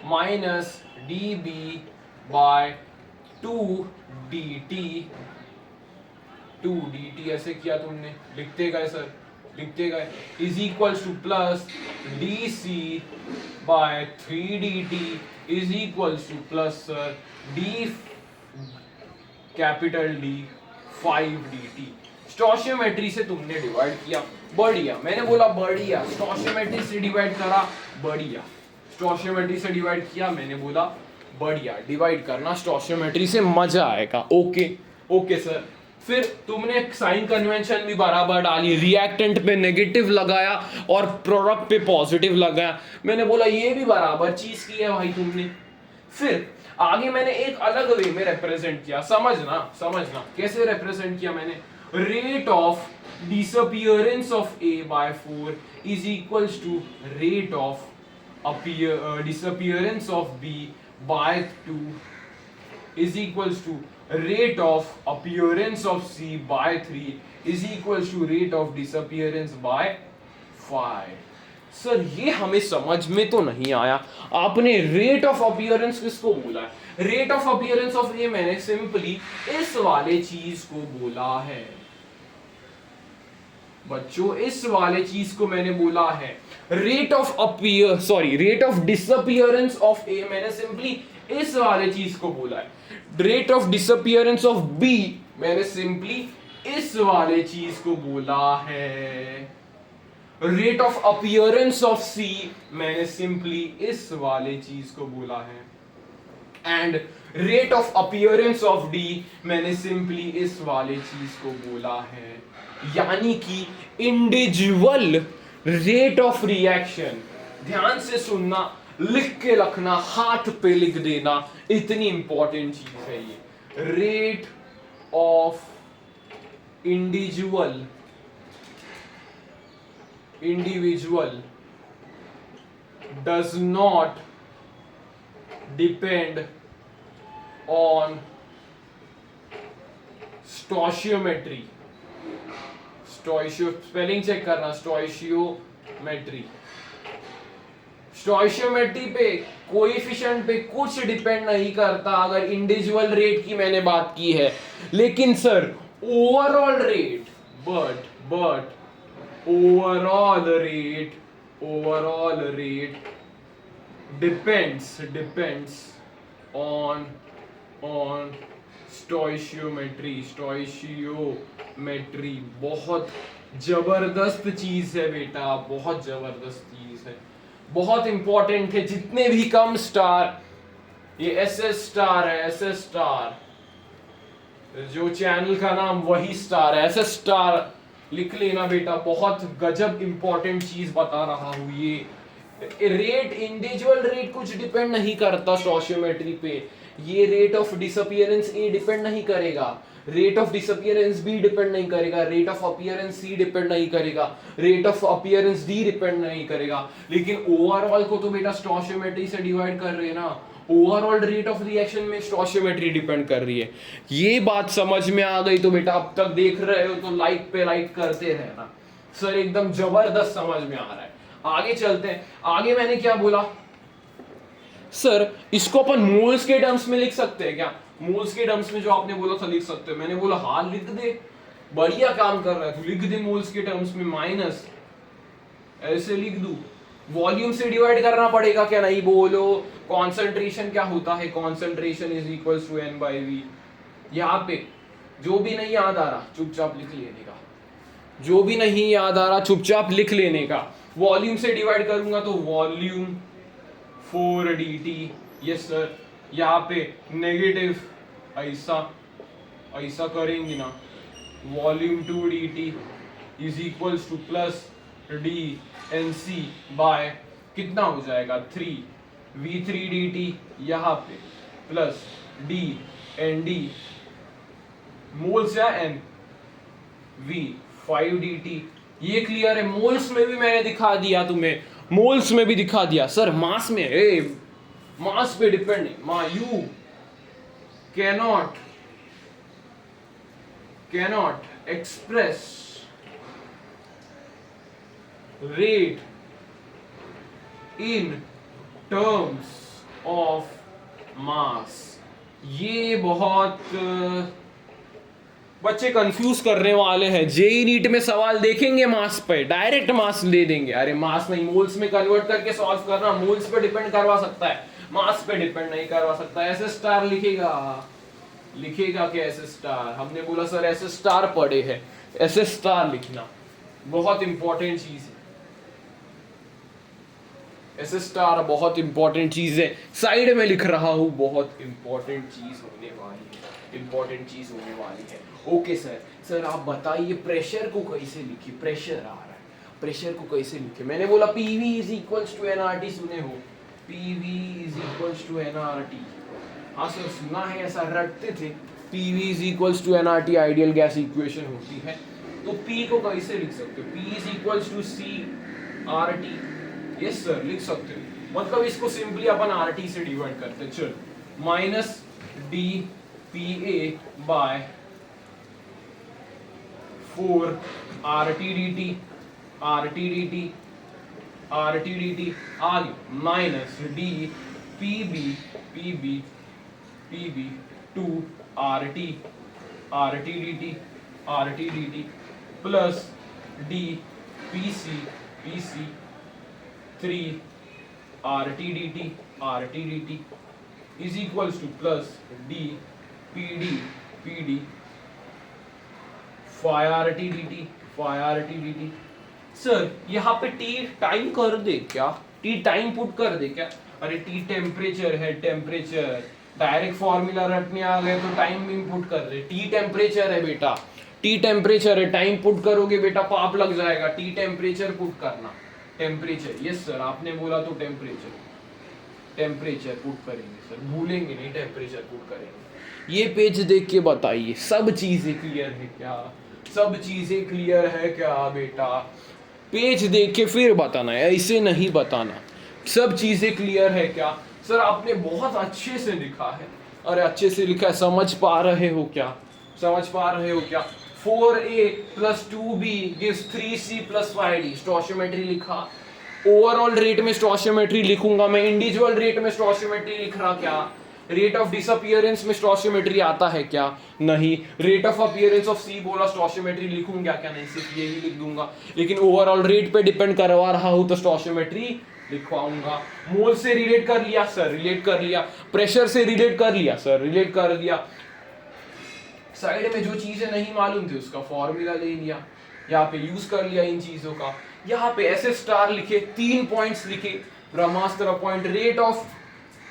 minus D B by 2dt। 2dt ऐसे किया तुमने, लिखते गए सर, लिखते गए, is equals to plus D C by 3dt is equals to plus sir D capital D 5dt। Stoichiometry से तुमने डिवाइड किया, बढ़िया, मैंने बोला बढ़िया, स्टोशियोमेट्री से डिवाइड करा, बढ़िया, स्टोशियोमेट्री से डिवाइड किया, मैंने बोला बढ़िया, डिवाइड करना स्टोशियोमेट्री से मजा आएगा। ओके ओके सर, फिर तुमने साइन कन्वेंशन भी बराबर डाली, रिएक्टेंट पे नेगेटिव लगाया और प्रोडक्ट पे पॉजिटिव लगाया, मैंने बोला ये भी बराबर चीज की है भाई तुमने। फिर आगे मैंने एक अलग वे में रिप्रेजेंट किया, समझना समझना कैसे रिप्रेजेंट किया मैंने, rate of disappearance of a by 4 is equals to rate of disappearance of b by 2 is equals to rate of appearance of c by 3 is equals to rate of disappearance by 5। Sir ये हमें समझ में तो नहीं आया, आपने rate of appearance किसको बोला है? Rate of appearance of A मैंने सिंपली इस वाले चीज को बोला है बच्चों, इस वाले चीज को मैंने बोला है। Rate of rate of disappearance of A मैंने सिंपली इस वाले चीज को बोला है। Rate of disappearance of B मैंने सिंपली इस वाले चीज को बोला है। Rate of appearance of C मैंने सिंपली इस वाले चीज को बोला है। And rate of appearance of D मैंने सिंपली इस वाले चीज को बोला है। यानी कि इंडिविजुअल रेट ऑफ रिएक्शन, ध्यान से सुनना, लिख के रखना, हाथ पे लिख देना, इतनी इंपॉर्टेंट चीज है ये। Rate of individual does not depend on stoichiometry. Spelling check करना, स्टोशियोमेट्री, स्टोशियोमेट्री पे कोएफिशिएंट पे कुछ डिपेंड नहीं करता अगर इंडिविजुअल रेट की मैंने बात की है। लेकिन sir overall rate, but overall rate depends on stoichiometry. Stoichiometry बहुत जबरदस्त चीज है बेटा, बहुत जबरदस्त चीज है, बहुत इंपॉर्टेंट है। जितने भी कम स्टार, ये एसएस स्टार है, एसएस स्टार, जो चैनल का नाम वही स्टार है, एसएस स्टार लिख लेना बेटा, बहुत गजब इंपॉर्टेंट चीज बता रहा हूं। ये रेट, इंडिविजुअल रेट कुछ डिपेंड नहीं करता स्टोशियोमेट्री पे। ये rate of disappearance A depend नहीं करेगा, rate of disappearance B depend नहीं करेगा, rate of appearance C depend नहीं करेगा, rate of appearance D depend नहीं करेगा। लेकिन ओवरऑल को तो बेटा स्टोशियोमेट्री से डिवाइड कर रहे हैं ना, ओवरऑल रेट ऑफ रिएक्शन में स्टोशियोमेट्री डिपेंड कर रही है। ये बात समझ में आ गई तो बेटा अब तक देख रहे हो तो लाइक पे लाइक करते रहना। सर एकदम जबरदस्त समझ में आ रहा है। आगे चलते हैं। आगे मैंने क्या बोला सर, इसको अपन मोल्स के टर्म्स में लिख सकते हैं क्या? मोल्स के टर्म्स में जो आपने बोला था लिख सकते हैं। मैंने बोला हाँ लिख दे, बढ़िया काम कर रहा है तू, लिख दे मोल्स के टर्म्स में, माइनस ऐसे लिख दूं। वॉल्यूम से डिवाइड करना पड़ेगा क्या? नहीं बोलो। कॉन्सेंट्रेशन क्या होता है? Concentration is equals to n/v। यहाँ पे जो भी नहीं याद आ रहा चुपचाप लिख लेने का। जो भी नहीं याद आ रहा चुपचाप लिख लेने का। वॉल्यूम से डिवाइड करूंगा तो वॉल्यूम 4dt, यस सर। यहाँ पे नेगेटिव ऐसा ऐसा करेंगे ना, volume 2dt is equals to plus D N C by कितना हो जाएगा 3v3dt, यहाँ पे plus D N D moles या एन v 5dt। ये क्लियर है? मोल्स में भी मैंने दिखा दिया तुम्हें, मोल्स में भी दिखा दिया सर। मास में मास पे डिपेंड है। You cannot express rate in terms of mass. ये बहुत बच्चे कंफ्यूज करने वाले हैं। जेई नीट में सवाल देखेंगे मास पे, डायरेक्ट मास दे देंगे। अरे मास नहीं, मोल्स में कन्वर्ट करके सॉल्व करना। मोल्स पे डिपेंड करवा सकता है, मास पे डिपेंड नहीं करवा सकता। ऐसे स्टार लिखेगा क्या ऐसे स्टार? हमने बोला सर ऐसे स्टार पढ़े हैं, ऐसे स्टार लिखना बहुत इंपॉर्टेंट चीज है। ऐसे स्टार बहुत इंपॉर्टेंट चीज है। साइड में लिख रहा हूं, बहुत इंपॉर्टेंट चीज होने वाली है। ओके सर आप बताइए प्रेशर को कैसे लिखी? प्रेशर आ रहा है, प्रेशर को कैसे लिखे? मैंने बोला PV is equals to NRT, सुने हो? PV is equals to NRT. हाँ सर सुना है, ऐसा रटते थे। PV is equals to NRT ideal gas equation होती है। तो पी को कैसे लिख सकते हो? P is equals to C R T. Yes sir लिख सकते हो। मतलब इसको सिंपली अपन आर टी से डिवाइड करते हैं। चल minus D P A by 4 RT dt आगे minus D P B 2 RT dt plus D P C 3 RT dt is equals to plus D P D 5 RT dt। Sir यहाँ पे T time कर दे क्या? T time put कर दे क्या? अरे T temperature है, temperature direct formula रटने आ गए तो टाइम इनपुट कर दे। टी टेम्परेचर है बेटा, टी टेम्परेचर है, टाइम पुट करोगे बेटा पाप लग जाएगा। टी टेम्परेचर पुट करना, टेम्परेचर। यस सर आपने बोला तो टेम्परेचर पुट करेंगे सर, भूलेंगे नहीं, टेम्परेचर पुट करेंगे। ये पेज देख के बताइए सब चीजें क्लियर है क्या? सब चीजें क्लियर है क्या बेटा? पेज देख के फिर बताना है, ऐसे नहीं बताना। सब चीजें क्लियर है क्या? सर आपने बहुत अच्छे से लिखा है। अरे अच्छे से लिखा है, समझ पा रहे हो क्या? 4a plus 2b gives 3c plus 5d। Stoichiometry लिखा। ओवरऑल रेट में स्टोशियोमेट्री लिखूंगा मैं, इंडिविजुअल रेट में स्टोशियोमेट्री लिख रहा क्या? रेट ऑफ डिसअपियरेंस में स्टोशियोमेट्री आता है क्या? नहीं। रेट ऑफ अपीयरेंस ऑफ सी बोला, स्टोशियोमेट्री लिखूंगा क्या? नहीं, सिर्फ यही लिख दूंगा। लेकिन ओवरऑल रेट पे डिपेंड करवा रहा हूं तो स्टोशियोमेट्री लिखवाऊंगा। मोल से रिलेट कर लिया सर, रिलेट कर लिया। प्रेशर से रिलेट कर लिया सर, रिलेट कर दिया। साइड में जो चीजें नहीं मालूम थी उसका फॉर्मूला ले लिया, यहाँ पे यूज कर लिया इन चीजों का। यहाँ पे ऐसे स्टार लिखे, 3 पॉइंट्स लिखे। ब्रह्मास्त्र point, rate of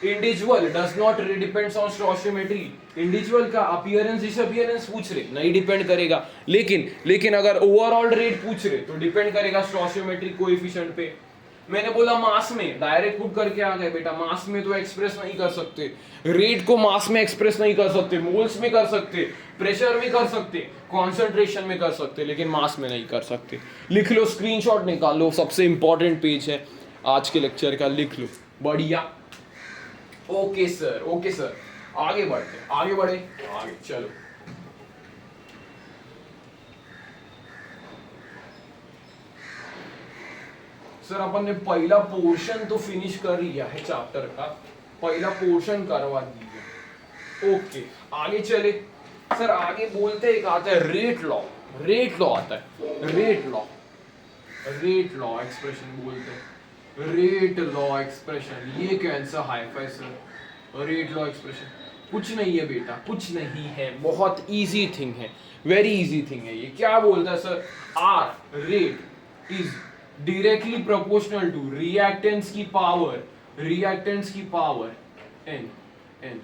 individual does not depends on stoichiometry. Individual का अपीयरेंस डिसअपियरेंस पूछ रहे नहीं डिपेंड करेगा, लेकिन अगर ओवरऑल रेट पूछ रहे तो डिपेंड करेगा स्टोशियोमेट्री कोएफिशिएंट पे। मैंने बोला मास में डायरेक्ट पुट करके आ गए बेटा। मास में तो एक्सप्रेस नहीं कर सकते, रेट को मास में एक्सप्रेस नहीं कर सकते, मोल्स में कर सकते, प्रेशर में कर सकते, कॉन्सेंट्रेशन में कर सकते, लेकिन मास में नहीं कर सकते। लिख लो, स्क्रीनशॉट निकालो, सबसे इंपॉर्टेंट पेज है आज के लेक्चर का, लिख लो। बढ़िया। ओके सर आगे बढ़े चलो। सर अपन ने पहला पोर्शन तो फिनिश कर लिया है चैप्टर का, पहला पोर्शन करवा दीजिए। ओके आगे चले सर। आगे बोलते एक आता है रेट लॉ आता है। रेट लॉ एक्सप्रेशन बोलते हैं, रेट लॉ एक्सप्रेशन। ये कैसा hifi sir, rate law expression. कुछ नहीं है बेटा, कुछ नहीं है, बहुत इजी थिंग है, वेरी इजी थिंग है। ये क्या बोलता है sir, R rate is directly proportional to reactants की पावर, रिएक्टेंस की पावर एन, एन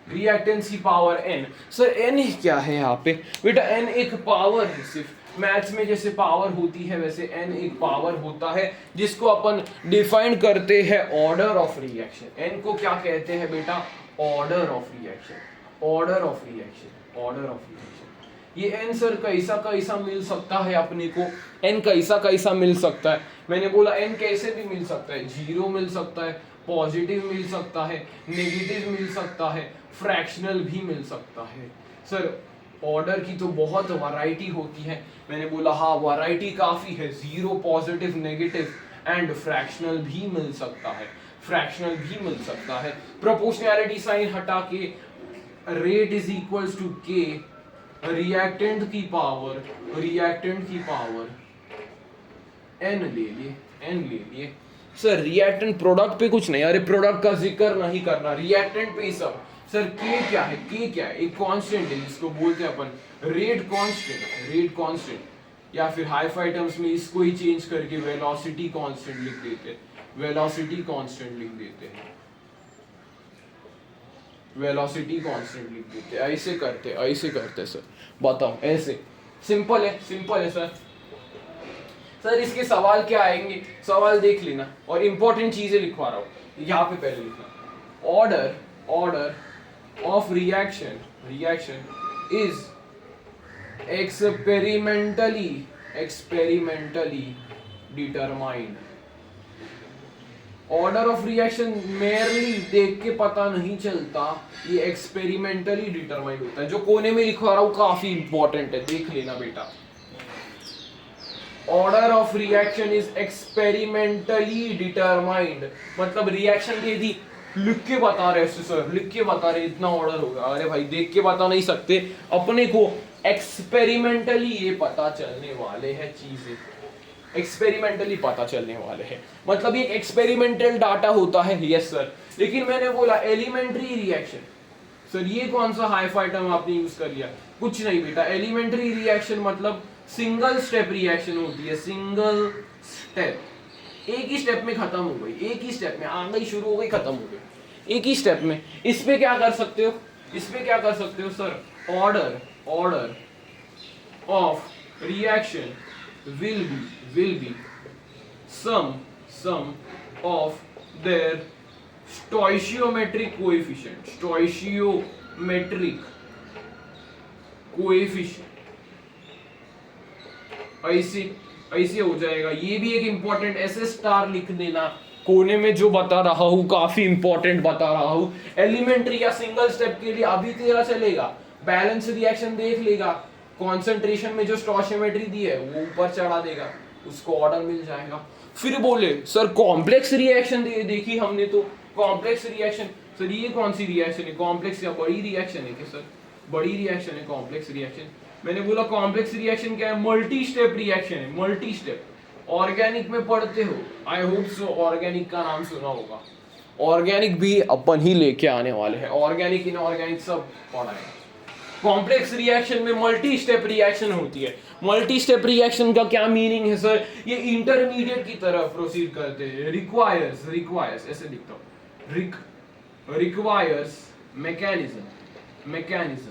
रिएक्टेंस की पावर एन। सर एन क्या है यहाँ पे बेटा, एन एक पावर है, सिर्फ मैथ्स में जैसे पावर होती है वैसे एन एक पावर होता है, जिसको अपन डिफाइन करते हैं ऑर्डर ऑफ रिएक्शन। एन को क्या कहते हैं बेटा, order of reaction, order of reaction, order of reaction. ये एन सर कैसा कैसा मिल सकता है अपने को, एन कैसा कैसा मिल सकता है, मैंने बोला एन कैसे भी मिल सकता है, जीरो मिल सकता है, पॉजिटिव मिल सकता है, नेगेटिव मिल सकता है, फ्रैक्शनल भी मिल सकता है। सर ऑर्डर की तो बहुत वैरायटी होती है, मैंने बोला हाँ वैरायटी काफी है, zero, positive, negative and fractional भी मिल सकता है, फ्रैक्शनल भी मिल सकता है। प्रोपोर्शनैलिटी साइन हटा के रेट इज इक्वल्स टू के रिएक्टेंट की पावर, रिएक्टेंट की पावर एन ले लिए, एन ले लिए। सर रिएक्टेंट प्रोडक्ट पे कुछ नहीं, अरे प्रोडक्ट का जिक्र नहीं करना, रिएक्टेंट पे ही सब। सर के क्या है, के क्या है, एक कांस्टेंट है जिसको बोलते हैं अपन रेट कांस्टेंट, रेट कांस्टेंट, या फिर हाई फाई टर्म्स में इसको ही चेंज करके वेलोसिटी कांस्टेंट लिख देते हैं, वेलोसिटी कांस्टेंट लिख देते हैं, वेलोसिटी कांस्टेंट लिख देते हैं, ऐसे करते, ऐसे करते सर, बताओ ऐसे, सिंपल है, सिंपल है सर। सर इसके सवाल क्या आएंगे, सवाल देख लेना, और इंपॉर्टेंट चीजें लिखवा रहा हूं यहाँ पे पहले लिखना, order, order of reaction, reaction is experimentally, experimentally determined। Order of reaction merely देख के पता नहीं चलता, ये एक्सपेरिमेंटली डिटरमाइंड होता है। जो कोने में लिखवा रहा हूं काफी इंपॉर्टेंट है, देख लेना बेटा। Order of reaction is experimentally determined, मतलब रिएक्शन दे दी, लिख के बता रहे सर, लिख के बता रहे इतना ऑर्डर होगा, अरे भाई देख के बता नहीं सकते, अपने को एक्सपेरिमेंटली ये पता चलने वाले हैं चीजें, एक्सपेरिमेंटली पता चलने वाले हैं, मतलब ये एक्सपेरिमेंटल डाटा होता है। यस सर, लेकिन मैंने बोला एलिमेंट्री रिएक्शन, सर ये कौन सा हाई फाई टर्म आपने यूज कर लिया, कुछ नहीं बेटा, एलिमेंट्री रिएक्शन मतलब सिंगल स्टेप रिएक्शन होती है, सिंगल स्टेप, एक ही स्टेप में खत्म हो गई, एक ही स्टेप में आ गई, शुरू हो गई, खत्म हो गई, एक ही स्टेप में। इस पे क्या कर सकते हो, इस पे क्या कर सकते हो sir, order, order of reaction will be sum of their stoichiometric coefficient, stoichiometric coefficient, ऐसे हो जाएगा। ये भी एक इंपॉर्टेंट, ऐसे स्टार लिख देना कोने में, जो बता रहा हूं काफी इंपॉर्टेंट बता रहा हूं। एलिमेंट्री या सिंगल स्टेप के लिए अभी तेरा चलेगा, बैलेंस रिएक्शन देख लेगा, कॉन्सेंट्रेशन में जो स्टोइशियोमेट्री दी है वो ऊपर चढ़ा देगा, उसको ऑर्डर मिल जाएगा। फिर बोले सर कॉम्प्लेक्स रिएक्शन देखी हमने, तो कॉम्प्लेक्स रिएक्शन, सर ये कौन सी रिएक्शन है, कॉम्प्लेक्स या बड़ी रिएक्शन है क्या सर, बड़ी रिएक्शन है कॉम्प्लेक्स रिएक्शन। मैंने बोला कॉम्प्लेक्स रिएक्शन क्या है, मल्टी स्टेप रिएक्शन है, मल्टी स्टेप। ऑर्गेनिक में पढ़ते हो, आई होप सो ऑर्गेनिक का नाम सुना होगा, ऑर्गेनिक भी अपन ही लेके आने वाले हैं, ऑर्गेनिक इनऑर्गेनिक सब पढ़ा है। कॉम्प्लेक्स रिएक्शन में मल्टी स्टेप रिएक्शन होती है। मल्टी स्टेप रिएक्शन का क्या मीनिंग है सर, ये इंटरमीडिएट की तरफ प्रोसीड करते हैं, रिक्वायर्स, रिक्वायर्स ऐसे लिखता हूं, रिक्वायर्स मैकेनिज्म, मैकेनिज्म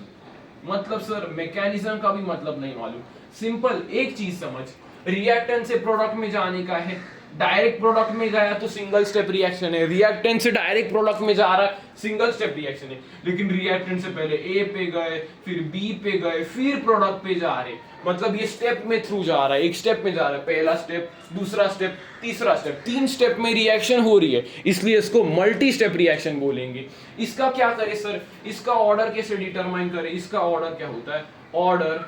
मतलब सर मैकेनिज्म का भी मतलब नहीं मालूम, सिंपल एक चीज समझ, रिएक्टेंट से प्रोडक्ट में जाने का है, डायरेक्ट प्रोडक्ट में गया तो सिंगल स्टेप रिएक्शन है, रिएक्टेंट से डायरेक्ट प्रोडक्ट में जा रहा है सिंगल स्टेप रिएक्शन है, लेकिन रिएक्टेंट से पहले ए पे गए, फिर बी पे गए, फिर प्रोडक्ट पे जा रहे, मतलब ये स्टेप में थ्रू जा रहा है, एक स्टेप में जा रहा है, पहला स्टेप, दूसरा स्टेप, तीसरा स्टेप, 3 स्टेप में रिएक्शन हो रही है, इसलिए इसको मल्टी स्टेप रिएक्शन बोलेंगे। इसका क्या करें सर, इसका ऑर्डर कैसे डिटरमाइन करें, इसका ऑर्डर क्या होता है, order,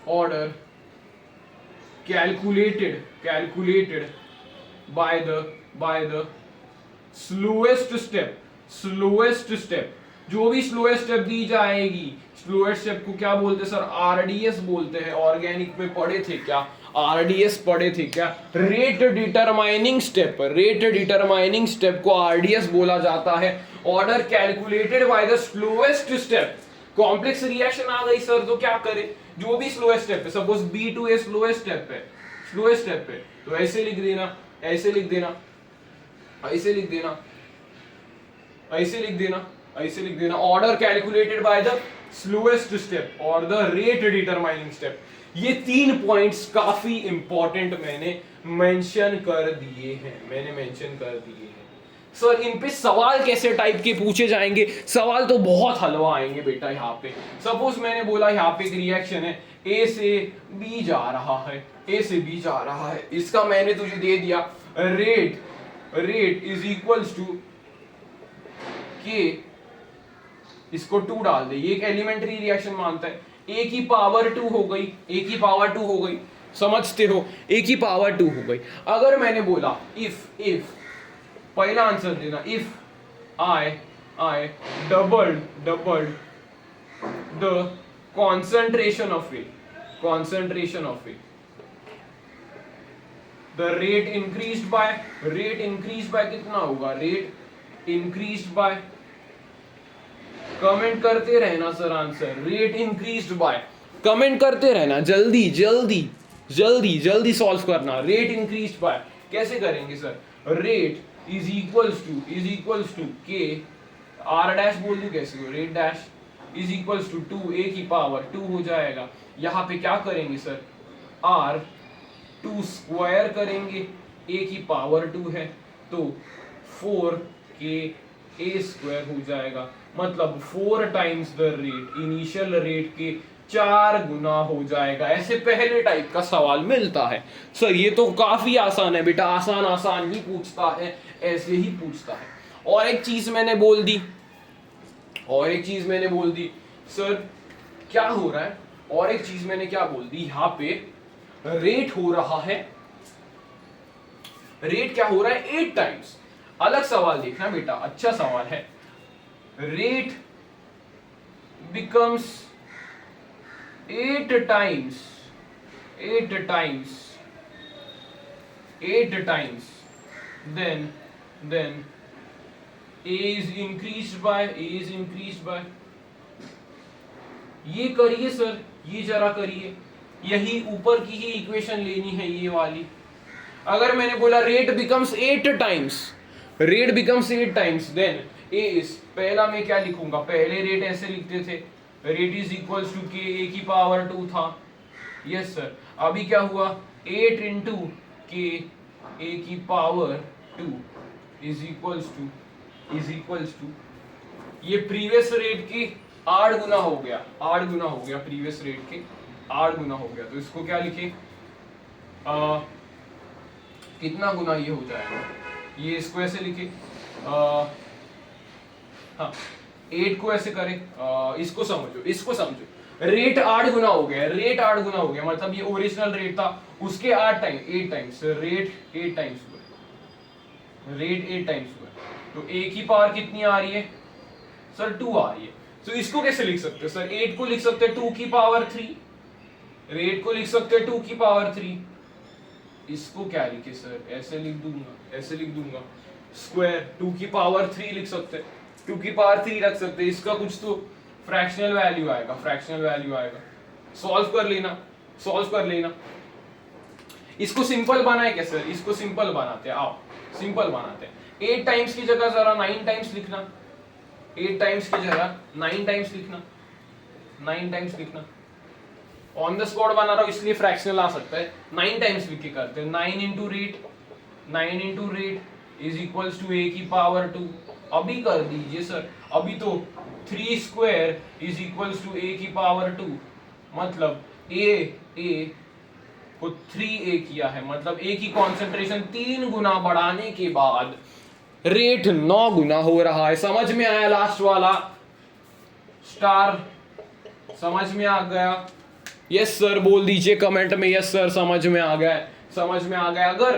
order calculated by the slowest step, जो भी स्लोएस्ट स्टेप दी जाएगी, स्लोएस्ट स्टेप को क्या बोलते हैं सर, आरडीएस बोलते हैं। ऑर्गेनिक में पढ़े थे क्या, आरडीएस पढ़े थे क्या, rate determining step, rate determining step को आरडीएस बोला जाता है। Order calculated by the slowest step. Complex reaction आ गई सर, तो क्या करे, जो भी स्लोएस्ट स्टेप है, सपोज B2 स्लोएस्ट स्टेप है, स्लोएस्ट स्टेप है, तो ऐसे लिख देना, ऐसे लिख देना, ऐसे लिख देना, ऐसे लिख देना, ऐसे लिख देना, order calculated by the slowest step और द रेट डिटरमाइनिंग स्टेप। ये 3 पॉइंट्स काफी इंपॉर्टेंट मैंने मेंशन कर दिए हैं, मैंने मेंशन कर दिए हैं। सर इन पे सवाल कैसे टाइप के पूछे जाएंगे, सवाल तो बहुत हलवा आएंगे बेटा। यहाँ पे सपोज मैंने बोला यहाँ पे एक रिएक्शन है, ए से बी जा रहा है, ए से बी जा रहा है, इसका मैंने तुझे दे दिया rate, rate is equals to K, इसको 2 डाल दे, ये एक एलिमेंट्री रिएक्शन मानता है, ए की पावर 2 हो गई, ए की पावर 2 हो गई, समझते हो, ए की पावर 2 हो गई। अगर मैंने बोला इफ पहला आंसर देना, if I doubled the concentration of A, concentration of A, the rate increased by कितना होगा, rate increased by, कमेंट करते रहना sir answer, rate increased by, comment करते रहना, जल्दी जल्दी जल्दी जल्दी सॉल्व करना। रेट इंक्रीज्ड बाय कैसे करेंगे sir, rate is equals to K, R dash बोल दूं कैसे हो, rate dash is equals to 2 A की पावर 2 हो जाएगा। यहाँ पे क्या करेंगे सर, आर 2 स्क्वायर करेंगे, ए की पावर 2 है तो 4 के ए स्क्वायर हो जाएगा, मतलब 4 times the rate, initial rate के 4 गुना हो जाएगा। ऐसे पहले टाइप का सवाल मिलता है सर, ये तो काफी आसान है बेटा, आसान आसान ही पूछता है, ऐसे ही पूछता है। और एक चीज मैंने बोल दी, और एक चीज मैंने बोल दी सर, क्या हो रहा है, और एक चीज मैंने क्या बोल दी, यहाँ पे रेट हो रहा है, रेट क्या हो रहा है 8 टाइम्स। अलग सवाल देखना बेटा, अच्छा सवाल है, rate becomes 8 times, 8 times, 8 times, then A is increased by, A is increased by, ये करिए सर, ये जरा करिए, यही ऊपर की ही इक्वेशन लेनी है ये वाली। अगर मैंने बोला rate becomes 8 times, rate becomes 8 times, then A is, पहला मैं क्या लिखूंगा, पहले रेट ऐसे लिखते थे, रेट इज इक्वल्स टू के, ए की पावर 2 था, यस सर। अभी क्या हुआ, 8 इंटू के ए की पावर 2 इज इक्वल्स टू ये प्रीवियस रेट के 8 गुना हो गया, 8 गुना हो गया, प्रीवियस रेट के 8 गुना हो गया, तो इसको क्या लिखे, कितना गुना ये हो जाएगा, ये इसको ऐसे लिखे, हाँ 8 को ऐसे करें, इसको समझो, इसको समझो, रेट 8 गुना हो गया, रेट 8 गुना हो गया, मतलब ये ओरिजिनल रेट था उसके 8 टाइम्स, रेट 8 टाइम्स हुआ, रेट 8 टाइम्स हुआ, तो ए की पावर कितनी आ रही है सर, 2 आ रही है। तो इसको कैसे लिख सकते हैं सर, 8 को लिख सकते हैं 2 की पावर 3, रेट को लिख सकते हैं 2 की पावर 3, इसको क्या लिखे सर, ऐसे लिख दूंगा, ऐसे लिख दूंगा, स्क्वायर 2 की पावर 3 लिख सकते हैं, 2 की पावर 3 रख सकते हैं, इसका कुछ तो फ्रैक्शनल वैल्यू आएगा, फ्रैक्शनल वैल्यू आएगा, सॉल्व कर लेना, सॉल्व कर लेना। इसको सिंपल बनाए क्या सर, इसको सिंपल बनाते हैं, आओ सिंपल बनाते हैं। 8 टाइम्स की जगह जरा 9 टाइम्स लिखना, 8 टाइम्स की जगह 9 टाइम्स लिखना, 9 टाइम्स लिखना, ऑन द स्पॉट बना रहा हूं इसलिए फ्रैक्शनल आ सकता है, 9 टाइम्स लिख के करते हैं, 9 into rate, 9 into rate is equals to A की पावर 2, अभी कर दीजिए सर, अभी तो 3 square is equals to A की पावर 2, मतलब ए को 3a किया है, मतलब ए की कॉन्सेंट्रेशन 3 गुना बढ़ाने के बाद रेट 9 गुना हो रहा है। समझ में आया लास्ट वाला स्टार, समझ में आ गया, यस सर बोल दीजिए कमेंट में, यस सर समझ में आ गया, समझ में आ गया। अगर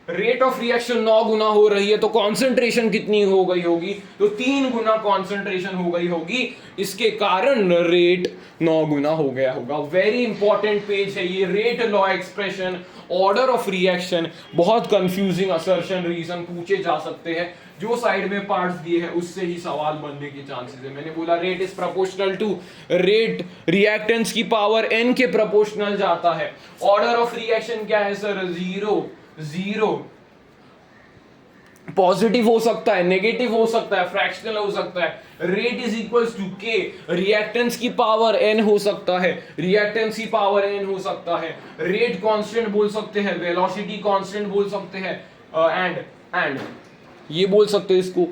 रेट ऑफ रिएक्शन 9 गुना हो रही है तो कॉन्सेंट्रेशन कितनी हो गई होगी, तो 3 गुना कॉन्सेंट्रेशन हो गई होगी, इसके कारण रेट 9 गुना हो गया होगा। वेरी इंपॉर्टेंट पेज है ये, rate law expression, order of reaction, बहुत कंफ्यूजिंग असर्शन रीजन पूछे जा सकते हैं, जो साइड में पार्ट्स दिए हैं उससे ही सवाल बनने के चांसेस है। मैंने बोला rate is proportional to, rate reactants की पावर n के प्रोपोर्शनल जाता है। ऑर्डर ऑफ रिएक्शन क्या है सर, 0 पॉजिटिव हो सकता है, नेगेटिव हो सकता है, फ्रैक्शनल हो सकता है। रेट इज इक्वल्स टू के, रिएक्टेंस की पावर n हो सकता है, रिएक्टेंस की पावर n हो सकता है, रेट कांस्टेंट बोल सकते हैं, वेलोसिटी कांस्टेंट बोल सकते हैं, एंड ये बोल सकते हैं इसको।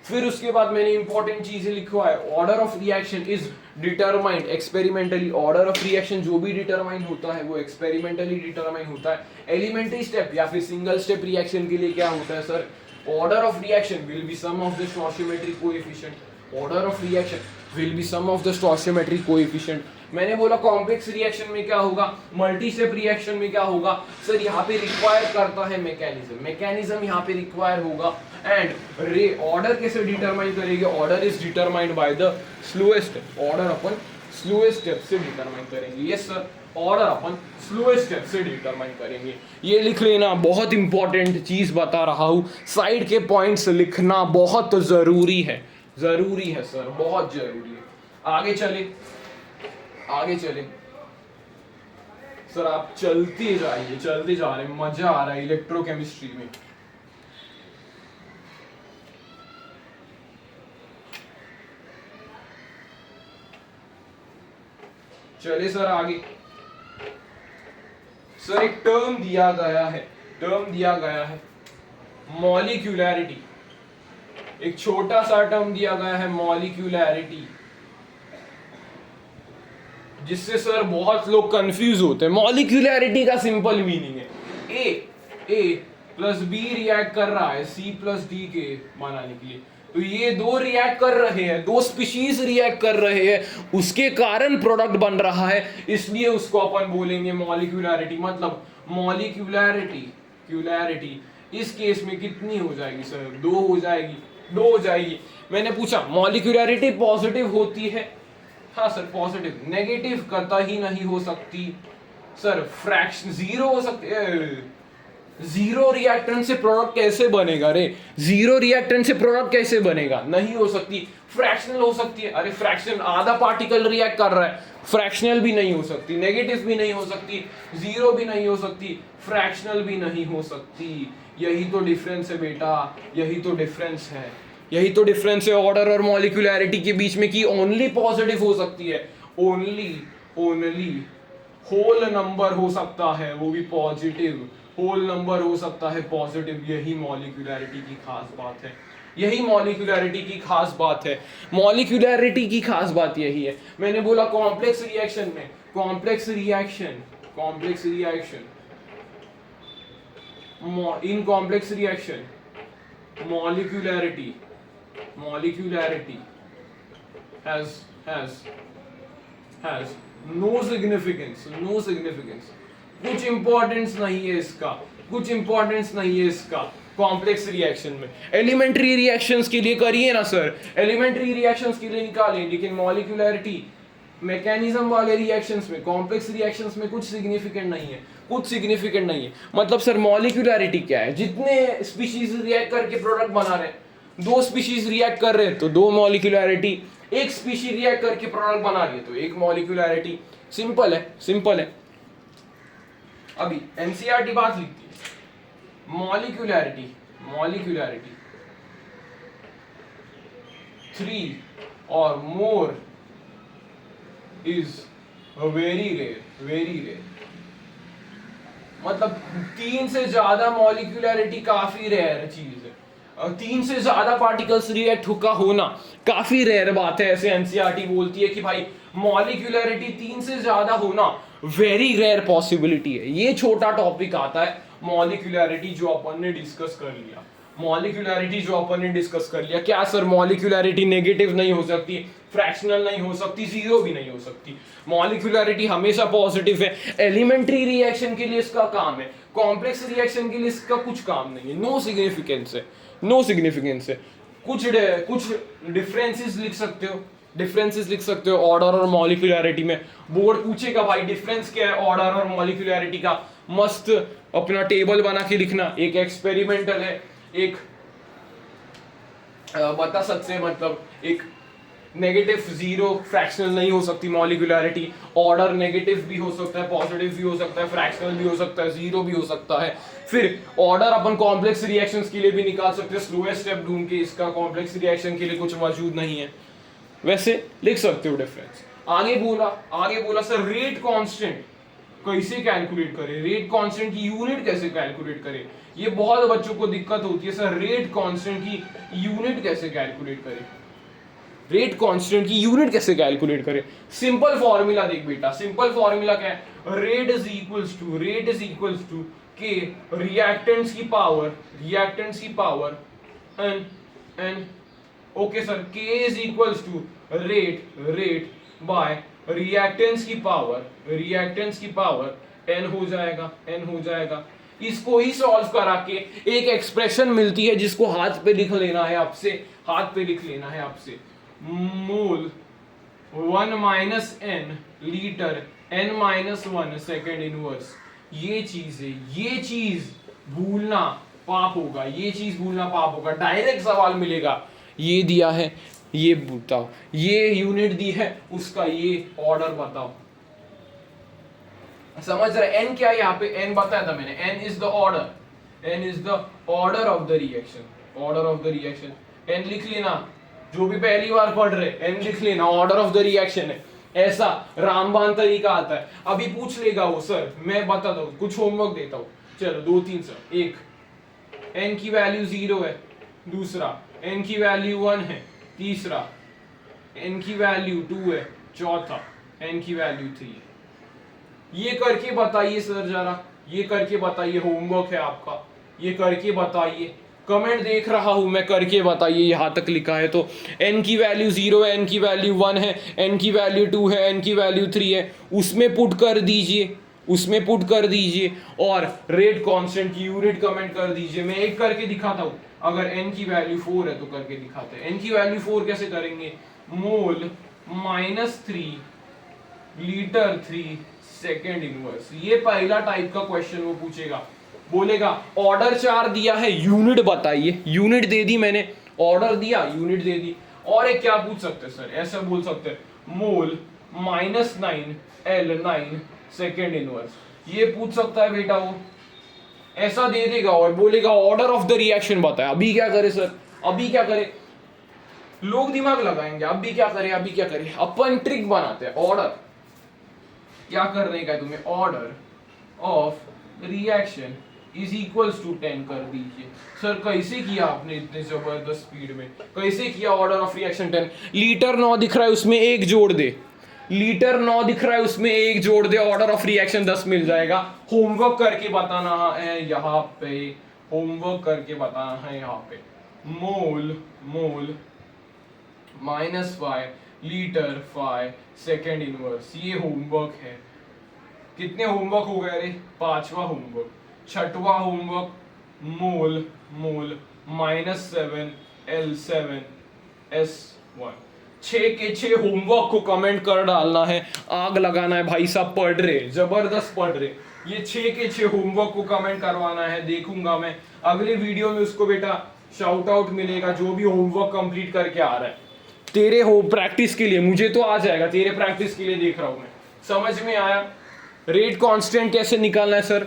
फिर उसके बाद मैंने इंपॉर्टेंट चीजें लिखवा है, order of reaction is determined experimentally. Order of reaction जो भी डिटरमाइन होता है वो एक्सपेरिमेंटली डिटरमाइन होता है। एलिमेंट्री स्टेप या फिर सिंगल स्टेप रिएक्शन के लिए क्या होता है sir, order of reaction will be sum of the stoichiometric coefficient, order of reaction will be sum of the stoichiometric coefficient। मैंने बोला कॉम्प्लेक्स रिएक्शन में क्या होगा, मल्टी स्टेप रिएक्शन में क्या होगा सर, यहाँ पे रिक्वायर करता है मैकेनिज्म यहाँ पे रिक्वायर होगा। एंड रे ऑर्डर कैसे डिटरमाइन करेंगे, order is determined by the slowest step, order upon slowest step से डिटरमाइन करेंगे। यस सर, ऑर्डर अपन स्लोएस्ट स्टेप से डिटरमाइन करेंगे। ये लिख लेना, बहुत इंपॉर्टेंट चीज बता रहा हूं, साइड के पॉइंट्स लिखना बहुत जरूरी है सर, बहुत जरूरी है। आगे चले सर, आप चलते जा रहे, मजा आ रहा है इलेक्ट्रोकेमिस्ट्री में। चले सर आगे। सर एक टर्म दिया गया है मॉलिक्यूलैरिटी, एक छोटा सा टर्म दिया गया है मॉलिक्यूलैरिटी, जिससे सर बहुत लोग कंफ्यूज होते हैं। मॉलिक्यूलैरिटी का सिंपल मीनिंग है ए प्लस बी रिएक्ट कर रहा है सी प्लस डी के बनाने के लिए, तो ये दो रिएक्ट कर रहे हैं, दो स्पीशीज रिएक्ट कर रहे हैं, उसके कारण प्रोडक्ट बन रहा है, इसलिए उसको अपन बोलेंगे मॉलिक्यूलैरिटी। मतलब मॉलिक्यूलैरिटी इस केस में कितनी हो जाएगी सर, 2 हो जाएगी। मैंने पूछा मॉलिक्यूलैरिटी पॉजिटिव होती है, हाँ सर पॉजिटिव, नेगेटिव कतई ही नहीं हो सकती सर, फ्रैक्शन 0 हो सकती है। जीरो रिएक्टेंट से प्रोडक्ट कैसे बनेगा रे, जीरो रिएक्टेंट से प्रोडक्ट कैसे बनेगा, नहीं हो सकती। फ्रैक्शनल हो सकती है, अरे फ्रैक्शन आधा पार्टिकल रिएक्ट कर रहा है, फ्रैक्शनल भी नहीं हो सकती, नेगेटिव भी नहीं हो सकती, जीरो भी नहीं हो सकती, फ्रैक्शनल भी नहीं हो सकती। यही तो डिफरेंस है बेटा, यही तो डिफरेंस है ऑर्डर और मॉलिक्यूलैरिटी के बीच में, कि ओनली पॉजिटिव हो सकती है, ओनली होल नंबर हो सकता है वो भी पॉजिटिव, होल नंबर हो सकता है पॉजिटिव। यही मॉलिक्यूलैरिटी की खास बात यही है। मैंने बोला कॉम्प्लेक्स रिएक्शन में, इन complex reaction molecularity has no significance, कुछ इंपॉर्टेंस नहीं है इसका कॉम्प्लेक्स रिएक्शन में। एलिमेंट्री रिएक्शंस के लिए करिए ना सर, एलिमेंट्री रिएक्शंस के लिए निकालें, लेकिन मॉलिक्यूलैरिटी मैकेनिज्म वाले रिएक्शंस में, कॉम्प्लेक्स रिएक्शंस में कुछ सिग्निफिकेंट नहीं है। मतलब सर मॉलिक्यूलैरिटी क्या है, जितने स्पीशीज रिएक्ट करके प्रोडक्ट बना रहे हैं, 2 स्पीशीज रिएक्ट कर रहे हैं तो 2 मॉलिक्यूलैरिटी, एक स्पीशीज रिएक्ट करके प्रोडक्ट बना रही है तो 1 मॉलिक्यूलैरिटी। सिंपल है। अभी एनसीईआरटी बात लिखती है, मॉलिक्यूलैरिटी 3 और मोर इज वेरी रेयर। मतलब 3 से ज्यादा मॉलिक्यूलैरिटी काफी रेयर चीज है, 3 से ज्यादा पार्टिकल्स रिएक्ट का होना काफी रेयर बात है। ऐसे एनसीईआरटी बोलती है कि भाई मॉलिक्यूलैरिटी 3 से ज्यादा होना वेरी रेयर पॉसिबिलिटी है। ये छोटा टॉपिक आता है मॉलिक्यूलैरिटी, जो अपन ने डिस्कस कर लिया। मॉलिक्यूलरिटी जो अपन ने डिस्कस कर लिया, क्या सर मॉलिक्यूलरिटी नेगेटिव नहीं हो सकती, फ्रैक्शनल नहीं हो सकती, जीरो भी नहीं हो सकती, मॉलिक्यूलरिटी हमेशा पॉजिटिव है। एलिमेंट्री रिएक्शन के लिए इसका काम है, कॉम्प्लेक्स रिएक्शन के लिए इसका कुछ काम नहीं है, नो सिग्निफिकेंस है, नो सिग्निफिकेंस है। कुछ डिफरेंसेस लिख सकते हो, डिफरेंसेस लिख सकते हो ऑर्डर और मॉलिक्यूलरिटी में। बोर्ड पूछेगा भाई डिफरेंस क्या है ऑर्डर और मॉलिक्यूलरिटी का, मस्त अपना टेबल बना के लिखना। एक एक्सपेरिमेंटल है, एक बता सकते हैं, मतलब एक नेगेटिव जीरो फ्रैक्शनल नहीं हो सकती मॉलिक्यूलरिटी, ऑर्डर नेगेटिव भी हो सकता है, पॉजिटिव भी हो सकता है, फ्रैक्शनल भी हो सकता है, जीरो भी हो सकता है। फिर ऑर्डर अपन कॉम्प्लेक्स रिएक्शंस के लिए भी निकाल सकते हैं, स्लोएस्ट स्टेप ढूंढ के, इसका कॉम्प्लेक्स रिएक्शन के लिए कुछ मौजूद नहीं है, वैसे लिख सकते हो डिफरेंस। आगे बोला सर रेट कांस्टेंट कैसे कैलकुलेट करें, रेट कांस्टेंट की यूनिट कैसे कैलकुलेट करें। ये बहुत बच्चों को दिक्कत होती है सर, रेट कांस्टेंट की यूनिट कैसे कैलकुलेट करें, रेट कांस्टेंट की यूनिट कैसे कैलकुलेट करें। सिंपल फॉर्मूला देख बेटा, सिंपल फॉर्मूला क्या है, rate is equals to K reactants की power N okay sir, K is equals to rate by reactants की पावर n हो जाएगा। इसको ही सॉल्व करा के एक एक्सप्रेशन मिलती है जिसको हाथ पे लिख लेना है आपसे, मोल 1 minus n litre n minus 1 second inverse. ये चीज भूलना पाप होगा, डायरेक्ट सवाल मिलेगा, ये दिया है, ये बताओ, ये यूनिट दी है, उसका ये ऑर्डर बताओ। समझ रहे, n क्या है यहाँ पे, n बताया था मैंने, n is the order of the reaction, n लिख लेना, जो भी पहली बार पढ़ रहे n लिख लेना, ऑर्डर ऑफ द रिएक्शन है। ऐसा रामबाण तरीका आता है, अभी पूछ लेगा वो सर, मैं बताता हूँ, कुछ होमवर्क देता हूँ, चलो 2-3 सर। एक, n की वैल्यू 0 है, दूसरा n की वैल्यू 1 है, तीसरा n की वैल्यू 2 है, चौथा n की वैल्यू 3 है। ये करके बताइए सर जरा, ये करके बताइए, होमवर्क है आपका, ये करके बताइए। कमेंट देख रहा हूं मैं, करके बताइए, यहां तक लिखा है तो। n की वैल्यू 0 है, n की वैल्यू 1 है, n की वैल्यू 2 है, n की वैल्यू 3 है, उसमें पुट कर दीजिए और रेट कांस्टेंट की यूनिट कमेंट कर दीजिए। मैं एक करके दिखाता हूं, अगर n की वैल्यू 4 है तो करके दिखाते हैं। n की वैल्यू 4 कैसे करेंगे, मोल -3 लीटर 3 सेकेंड इनवर्स। ये पहला टाइप का क्वेश्चन वो पूछेगा, बोलेगा ऑर्डर 4 दिया है, यूनिट बताइए, यूनिट दे दी मैंने, ऑर्डर दिया, यूनिट दे दी। और एक क्या पूछ सकते हैं सर, ऐसा बोल सकते हैं मोल -9 L9 सेकेंड इनवर्स, ये पूछ सकता है बेटा वो, ऐसा दे देगा और बोलेगा ऑर्डर ऑफ द रिएक्शन बताए। अभी क्या करे सर, अभी क्या करे, लोग दिमाग लगाएंगे, अभी क्या करे, अपन ट्रिक बनाते हैं। ऑर्डर क्या करने का है तुम्हें, order of reaction is equals to 10 कर दीजिए। सर कैसे किया आपने इतने जबरदस्त स्पीड में, कैसे किया ऑर्डर ऑफ रिएक्शन 10, लीटर 9 दिख रहा है उसमें एक जोड़ दे, लीटर 9 दिख रहा है उसमें एक जोड़ दे, ऑर्डर ऑफ रिएक्शन 10 मिल जाएगा। होमवर्क करके बताना है यहाँ पे, होमवर्क करके बताना है यहाँ पे, मोल -5 लीटर 5 सेकेंड इनवर्स, ये होमवर्क है। कितने होमवर्क हो गए रे, 5वां होमवर्क। 6वां होमवर्क, मोल -7 L7 S1। 6 के 6 होमवर्क को कमेंट कर डालना है, आग लगाना है भाई साहब, पढ़ रहे, जबरदस्त पढ़ रहे। ये 6 के 6 होमवर्क को कमेंट करवाना है, देखूंगा मैं अगले वीडियो में, उसको बेटा शाउट आउट मिलेगा जो भी होमवर्क कंप्लीट करके आ रहा है। तेरे हो प्रैक्टिस के लिए, मुझे तो आ जाएगा, तेरे प्रैक्टिस के लिए देख रहा हूं मैं। समझ में आया, रेट कांस्टेंट कैसे निकालना है सर,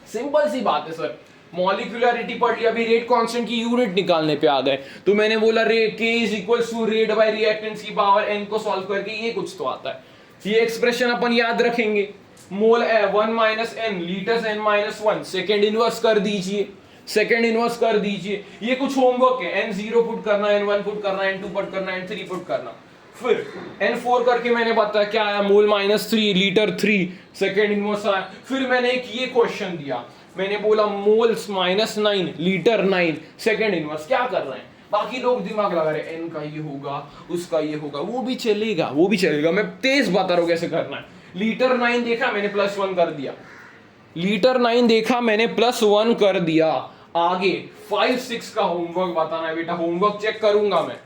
सिंपल सी बात है सर, मॉलिक्यूलरिटी पढ़ लिया, अभी रेट कांस्टेंट की यूनिट निकालने पे आ गए, तो मैंने बोला rate K is equals to rate by reactants की पावर n को सॉल्व करके ये कुछ तो आता है। ये एक्सप्रेशन अपन याद रखेंगे, मोल 1 minus n litres n-1 second inverse कर दीजिए, ये कुछ होमवर्क है, n0 पुट करना, n1 पुट करना, n2 पुट करना, n3 पुट करना, फिर n4 करके मैंने बताया क्या आया, मोल -3 लीटर 3 सेकेंड इनवर्स आया। फिर मैंने एक ये क्वेश्चन दिया, मैंने बोला मोल्स -9 लीटर 9 सेकंड इनवर्स, क्या कर रहे हैं बाकी लोग दिमाग लगा रहे हैं, एन का ये होगा उसका ये होगा, वो भी चलेगा वो भी चलेगा, मैं तेज बता रहा हूं कैसे करना है। लीटर 9 देखा मैंने +1 कर दिया, लीटर 9 देखा मैंने +1 कर दिया। आगे 5-6 का होमवर्क बताना है बेटा, होमवर्क चेक करूंगा मैं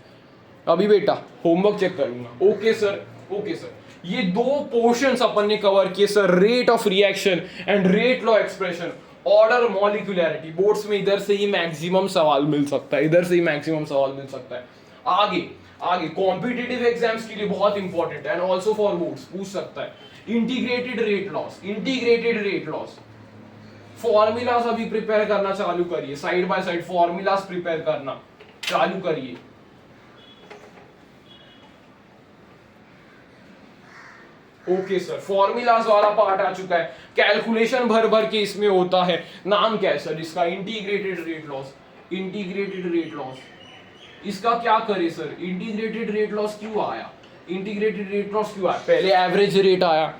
अभी बेटा, होमवर्क चेक करूंगा। Okay sir, okay sir. ये दो पोर्शंस अपन ने कवर किए sir, rate of reaction and rate law expression, order molecularity. Boards में इधर से ही मैक्सिमम सवाल मिल सकता है, इधर से ही मैक्सिमम सवाल मिल सकता है। आगे आगे कॉम्पिटिटिव एग्जाम्स के लिए बहुत इंपॉर्टेंट है एंड ऑल्सो फॉर बोर्ड्स पूछ सकता है, integrated rate laws, integrated rate laws. Formulas अभी प्रिपेयर करना चालू करिए, side by side formulas prepare करना चालू करिए। ओके सर, फॉर्मूलाज वाला पार्ट आ चुका है, कैलकुलेशन भर भर के इसमें होता है। नाम क्या है सर इसका? Integrated rate laws, integrated rate laws. इसका क्या करे सर? इंटीग्रेटेड रेट लॉस क्यों आया? इंटीग्रेटेड रेट लॉस क्यों आया? पहले एवरेज रेट आया,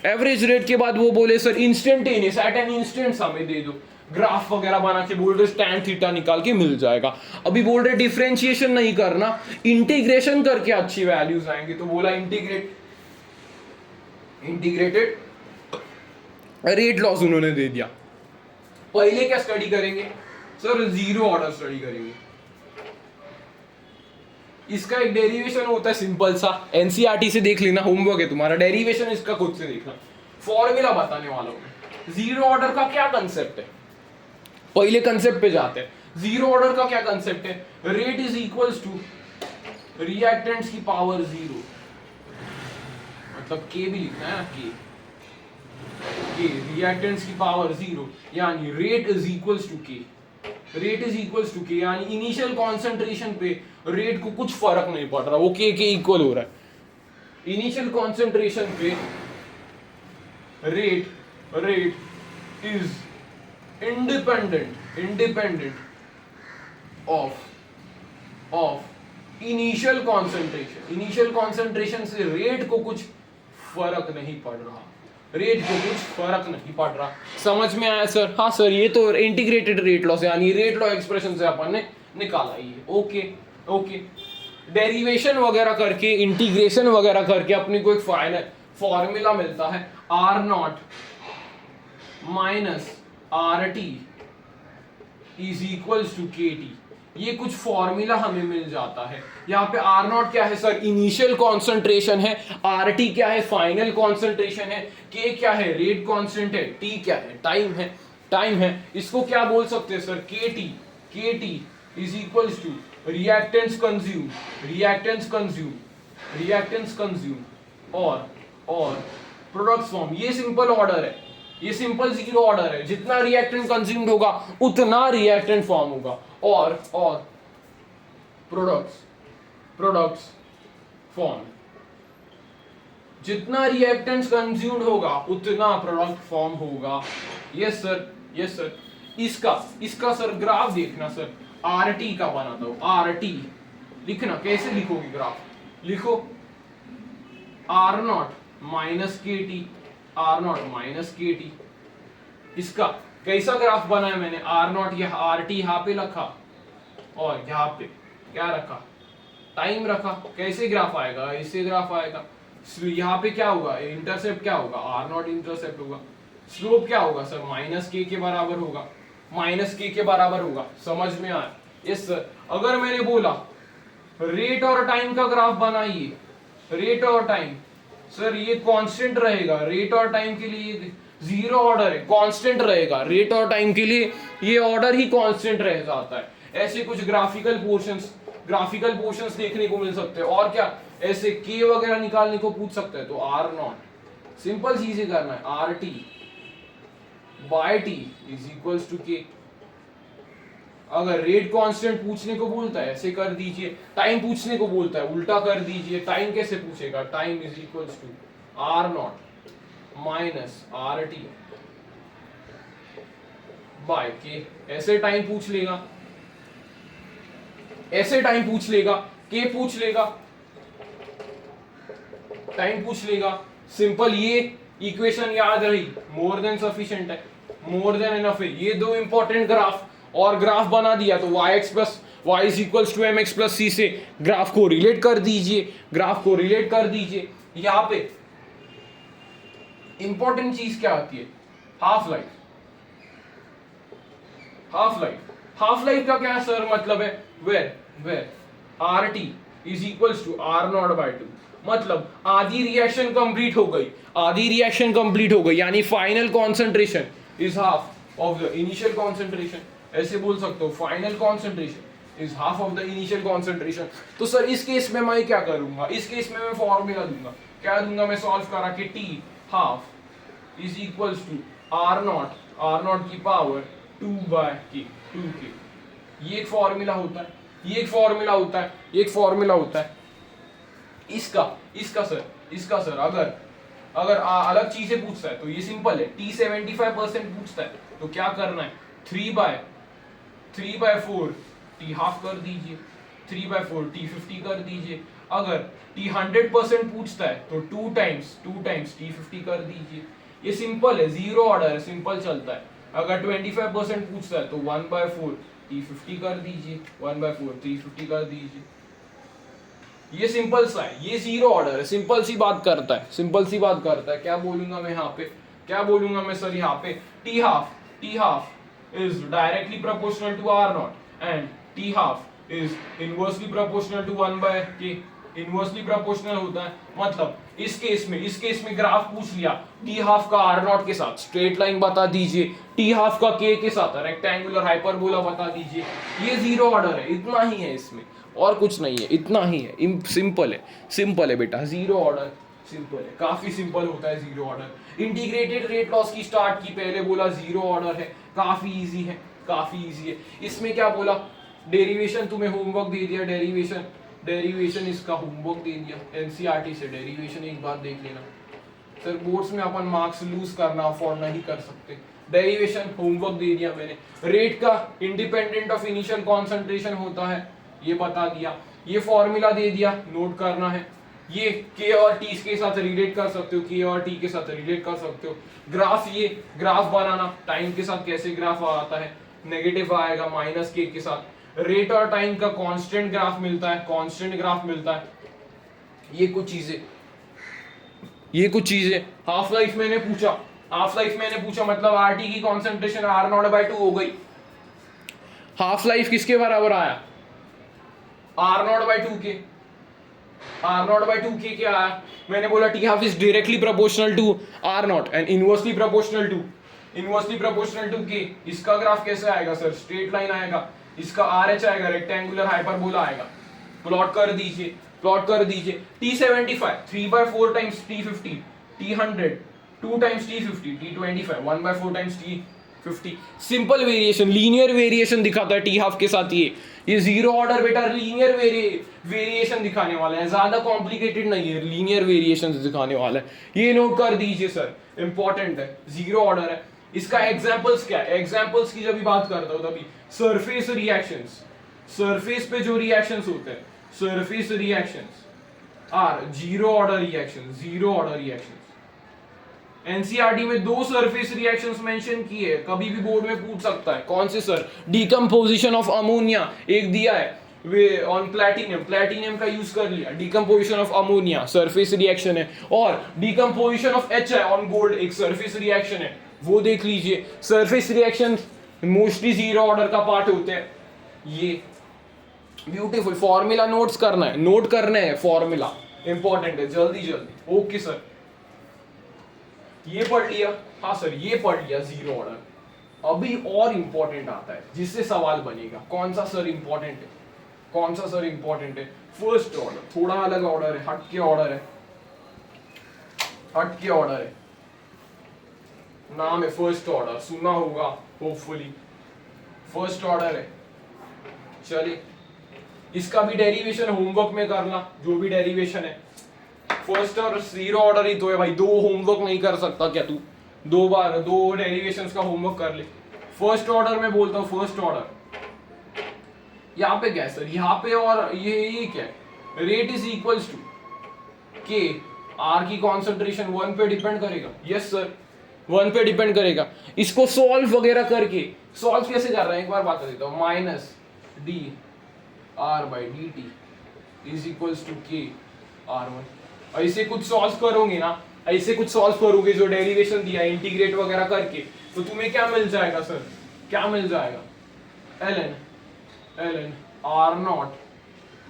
एवरेज रेट के बाद वो बोले sir instantaneous, at an instant हमें दे दो, ग्राफ वगैरह बना के बोल रहे tan थीटा निकाल के मिल जाएगा। अभी बोल रहे डिफरेंशिएशन नहीं करना, इंटीग्रेशन करके अच्छी वैल्यूज आएंगे, तो बोला इंटीग्रेटेड रेट लॉस उन्होंने दे दिया। पहले क्या स्टडी करेंगे सर? जीरो ऑर्डर स्टडी करेंगे। इसका एक डेरिवेशन होता है सिंपल सा, एनसीईआरटी से देख लेना, होमवर्क है तुम्हारा, डेरिवेशन इसका खुद से देखना, फॉर्मूला बताने वाला हूं। जीरो ऑर्डर का क्या कंसेप्ट है? पहले कंसेप्ट पे जाते हैं। जीरो ऑर्डर का क्या कंसेप्ट है? Rate is equals to reactants की पावर 0, मतलब के भी लिखना है ना, के रिएक्टेंट्स की पावर 0, यानी रेट इज इक्वल्स टू के, रेट इज इक्वल्स टू के, यानी इनिशियल कॉन्सेंट्रेशन पे रेट को कुछ फर्क नहीं पड़ रहा, वो के इक्वल हो रहा है। इनिशियल कॉन्सेंट्रेशन पे rate is independent of initial concentration. Initial concentration से रेट को कुछ फर्क नहीं पड़ रहा, रेट को कुछ फर्क नहीं पड़ रहा। समझ में आया सर? हाँ सर, ये तो इंटीग्रेटेड रेट लॉस यानी रेट लॉ एक्सप्रेशन से अपन ने निकाला ही है। ओके ओके, डेरिवेशन वगैरह करके, इंटीग्रेशन वगैरह करके अपने को एक फाइनल फॉर्मूला मिलता है, R0 minus RT is equals to KT। ये कुछ फॉर्मूला हमें मिल जाता है। यहाँ पे R0 क्या है सर? इनिशियल कॉन्सेंट्रेशन है, RT क्या है? फाइनल कॉन्सेंट्रेशन है, K क्या है? रेट कांस्टेंट है, T क्या है? टाइम है। इसको क्या बोल सकते हैं sir? KT is equals to reactants consume और प्रोडक्ट्स फॉर्म। ये सिंपल ऑर्डर है, ये सिंपल जीरो ऑर्डर है, जितना रिएक्टेंट कंज्यूम्ड होगा उतना रिएक्टेंट फॉर्म होगा, और प्रोडक्ट्स फॉर्म, जितना रिएक्टेंट्स कंज्यूम्ड होगा उतना प्रोडक्ट फॉर्म होगा। Yes sir. इसका सर ग्राफ देखना सर, RT का बनाता हूं, RT लिखना, कैसे लिखोगे ग्राफ? लिखो R0 माइनस KT, इसका कैसा ग्राफ बनाया मैंने? R0 या RT यहाँ पे रखा और यहाँ पे क्या रखा? टाइम रखा। कैसे ग्राफ आएगा? इससे ग्राफ आएगा। यहाँ पे क्या होगा? इंटरसेप्ट क्या होगा? R0 इंटरसेप्ट होगा। स्लोप क्या होगा सर? -K के बराबर होगा, -K के बराबर होगा। समझ में आया? Yes sir. अगर मैंने बोला रेट और टाइम का ग्राफ बनाइए, रेट और टाइम, सर ये कांस्टेंट रहेगा, रेट और टाइम के लिए जीरो ऑर्डर है, कांस्टेंट रहेगा, रेट और टाइम के लिए ये ऑर्डर ही कांस्टेंट रह जाता है। ऐसे कुछ ग्राफिकल पोर्शंस देखने को मिल सकते हैं। और क्या ऐसे के वगैरह निकालने को पूछ सकते हैं, तो R0 सिंपल चीजें करना है, RT by T is equals to K. अगर रेट कांस्टेंट पूछने को बोलता है ऐसे कर दीजिए, टाइम पूछने को बोलता है उल्टा कर दीजिए। टाइम कैसे पूछेगा? Time is equals to R0 minus RT by K. ऐसे टाइम पूछ लेगा, ऐसे टाइम पूछ लेगा, के पूछ लेगा, टाइम पूछ लेगा। सिंपल, ये इक्वेशन याद रही, मोर देन सफिशिएंट है। मोर देन इनफ है। ये दो इंपॉर्टेंट ग्राफ और ग्राफ बना दिया तो yx plus y is equals to mx plus c से ग्राफ को रिलेट कर दीजिए, ग्राफ को रिलेट कर दीजिए। यहां पे इंपॉर्टेंट चीज क्या आती है? Half life. Half life, half life का क्या सर मतलब है? Where R T is equals to R not by two, मतलब आधी रिएक्शन कंप्लीट हो गई, आधी रिएक्शन कंप्लीट हो गई, यानी final concentration is half of the initial concentration. ऐसे बोल सकते हो final concentration is half of the initial concentration. तो सर इस केस में मैं क्या करूंगा? इस केस में मैं फॉर्मूला दूंगा, क्या दूंगा मैं सॉल्व करा कि T half is equals to R not की पावर 2/k 2k। ये एक फॉर्मूला होता है, ये एक फॉर्मूला होता है, ये एक फॉर्मूला होता है। इसका सर अगर अलग चीजें पूछता है तो ये सिंपल है। टी 75% पूछता है तो क्या करना है? 3/4 टी हाफ कर दीजिए, 3/4 टी 50 कर दीजिए। अगर टी 100% पूछता है तो 2 टाइम्स टी 50 कर दीजिए। ये सिंपल है, जीरो ऑर्डर है, सिंपल चलता है। अगर 25% पूछता है तो 1/4 टी 50 कर दीजिए, 1/4 टी 50 कर दीजिए। ये सिंपल सा है, ये जीरो ऑर्डर है, सिंपल सी बात करता है, सिंपल सी बात करता है। क्या बोलूंगा मैं यहाँ पे? क्या बोलूंगा मैं सर यहाँ पे? T half is directly proportional to R naught and T half is inversely proportional to 1/k। Inversely proportional होता है, मतलब इस केस में ग्राफ पूछ लिया टी हाफ का आर नॉट के साथ स्ट्रेट लाइन बता दीजिए, टी हाफ का के के साथ रेक्टेंगुलर हाइपरबोला बता दीजिए। ये जीरो ऑर्डर है, इतना ही है इसमें और कुछ नहीं है, इतना ही है। सिंपल है बेटा, जीरो ऑर्डर सिंपल है, काफी सिंपल होता है zero order. Integrated rate laws की स्टार्ट की, पहले बोला जीरो ऑर्डर है, काफी इजी है, काफी इजी है। इसमें क्या बोला? डेरिवेशन तुम्हें होमवर्क दे दिया, डेरिवेशन इसका होमवर्क दे दिया एनसीईआरटी से। डेरिवेशन एक बार देख लेना सर, बोर्ड्स में अपन मार्क्स लूज करना अफोर्ड नहीं कर सकते। डेरिवेशन होमवर्क दे दिया मैंने। रेट का इंडिपेंडेंट ऑफ इनिशियल कॉन्सेंट्रेशन होता है, ये बता दिया। ये फॉर्मूला दे दिया, नोट करना है। ये के और टी के साथ रिलेट कर सकते हो, के और टी के साथ रिलेट कर सकते हो। ग्राफ, ये ग्राफ बनाना, टाइम के साथ कैसे ग्राफ आता है, नेगेटिव आएगा माइनस के साथ। रेट और टाइम का कांस्टेंट ग्राफ मिलता है, ये कुछ चीजें। हाफ लाइफ मैंने पूछा मतलब आरटी की कॉन्सेंट्रेशन R0/2 हो गई। हाफ लाइफ किसके बराबर आया? R0/2 के। R0/2 क्या आया? मैंने बोला T half is directly proportional to R0 and inversely proportional to K. इसका ग्राफ कैसे आएगा सर? स्ट्रेट लाइन आएगा, इसका RH आएगा, रेक्टेंगुलर हाइपरबोला आएगा। प्लॉट कर दीजिए। T75 3/4 times T50, T100 2 times T50, T25 1/4 times T50। Simple variation, linear variation दिखाता है टी हाफ के साथ। ये जीरो ऑर्डर बेटा लीनियर वेरिएशन दिखाने वाला है, ज्यादा कॉम्प्लिकेटेड नहीं है, लीनियर वेरिएशन दिखाने वाला है। ये नोट कर दीजिए सर, इंपॉर्टेंट है, जीरो ऑर्डर है। इसका एग्जांपल्स क्या है? एग्जांपल्स की जब भी बात करता हूं तभी सरफेस रिएक्शंस, सरफेस पे जो रिएक्शंस होते हैं, surface reactions are zero order reactions. NCERT में 2 सरफेस रिएक्शंस मेंशन किए हैं, कभी भी बोर्ड में पूछ सकता है। कौन से सर? डिकम्पोजिशन ऑफ अमोनिया एक दिया है, वे ऑन प्लैटिनम का यूज कर लिया। Decomposition of ammonia surface reaction है, और decomposition of HI on gold एक सरफेस रिएक्शन है, वो देख लीजिए। Surface reaction mostly zero order का पार्ट होते हैं। ये ब्यूटीफुल फॉर्मूला नोट करना है, फॉर्मूला इंपॉर्टेंट है, जल्दी। ओके सर, ये पढ़ लिया। हाँ सर, ये पढ़ लिया जीरो ऑर्डर। अभी और इंपॉर्टेंट आता है जिससे सवाल बनेगा। कौन सा सर इंपॉर्टेंट है? फर्स्ट ऑर्डर, थोड़ा अलग ऑर्डर है, हटके ऑर्डर है। नाम है फर्स्ट ऑर्डर, सुना होगा होपफुली। फर्स्ट ऑर्डर है, चलिए इसका भी डेरिवेशन होमवर्क में करना, जो भी डेरिवेशन है। फर्स्ट और जीरो ऑर्डर ही तो है भाई, 2 होमवर्क नहीं कर सकता क्या तू? 2 डेरिवेशंस का होमवर्क कर ले। फर्स्ट ऑर्डर में बोलता हूँ, फर्स्ट ऑर्डर यहाँ पे क्या है सर? यहाँ पे और ये क्या है? Rate is equals to K, are की कॉन्सेंट्रेशन 1 पे डिपेंड करेगा। यस सर, 1 पे डिपेंड करेगा। इसको सॉल्व वगैरह करके, सॉल्व कैसे कर रहे हैं एक बार बता देता हूँ, minus D R by D T is equals to K R one. ऐसे कुछ सॉल्व करोगे ना, ऐसे कुछ सॉल्व करोगे जो डेरिवेशन दिया है इंटीग्रेट वगैरह करके, तो तुम्हें क्या मिल जाएगा सर, क्या मिल जाएगा, ln R not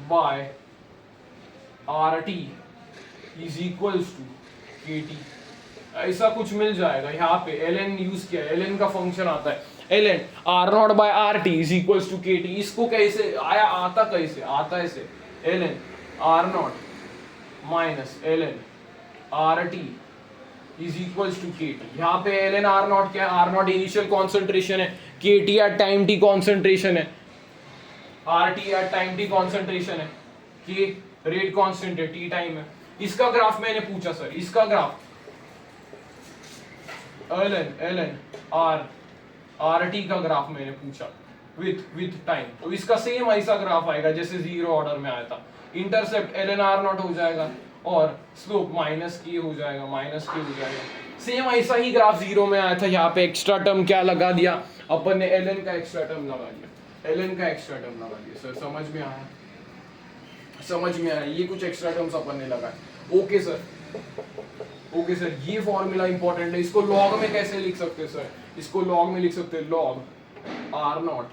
by R T is equals to K T, ऐसा कुछ मिल जाएगा। यहाँ पे ln यूज किया है, ln का फंक्शन आता है ln R not by R T is equals to K T. इसको कैसे आया, आता कैसे, आता ऐसे ln R not minus ln R T is equals to K T. यहाँ पे ln आर नॉट क्या है, आर नॉट इनिशियल कॉन्सेंट्रेशन है, K T at time T concentration है, R T at time T concentration है, K rate constant है, T time है। इसका ग्राफ मैंने पूछा सर, इसका ग्राफ ln आर टी का ग्राफ मैंने पूछा विथ टाइम, तो इसका सेम ऐसा ग्राफ आएगा जैसे जीरो ऑर्डर में आया था। इंटरसेप्ट ln आर नॉट हो जाएगा और स्लोप माइनस के हो जाएगा, माइनस के हो जाएगा। सेम ऐसा ही ग्राफ जीरो में आया था। यहाँ पे एक्स्ट्रा टर्म क्या लगा दिया अपन ने, ln का एक्स्ट्रा टर्म लगा दिया, ln का एक्स्ट्रा टर्म लगा दिया। सर समझ में आया, समझ में आया, ये कुछ एक्स्ट्रा टर्म्स अपन ने लगाए। ओके सर, ओके सर, ये फॉर्मूला इंपॉर्टेंट है। इसको लॉग में कैसे लिख सकते हैं सर, इसको लॉग में लिख सकते हैं, log R not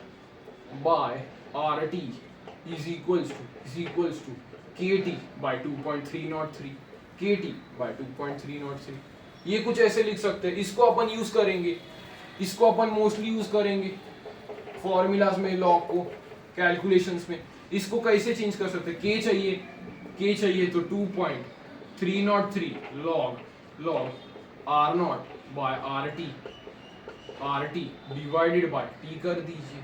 by R T is equals to K T by 2.303, K T by 2.303। ये कुछ ऐसे लिख सकते हैं। इसको अपन यूज करेंगे, इसको अपन मोस्टली यूज करेंगे फॉर्मूलाज में, लॉग को कैलकुलेशंस में। इसको कैसे चेंज कर सकते हैं, के चाहिए तो 2.303 log R not by R T divided by T कर दीजिए।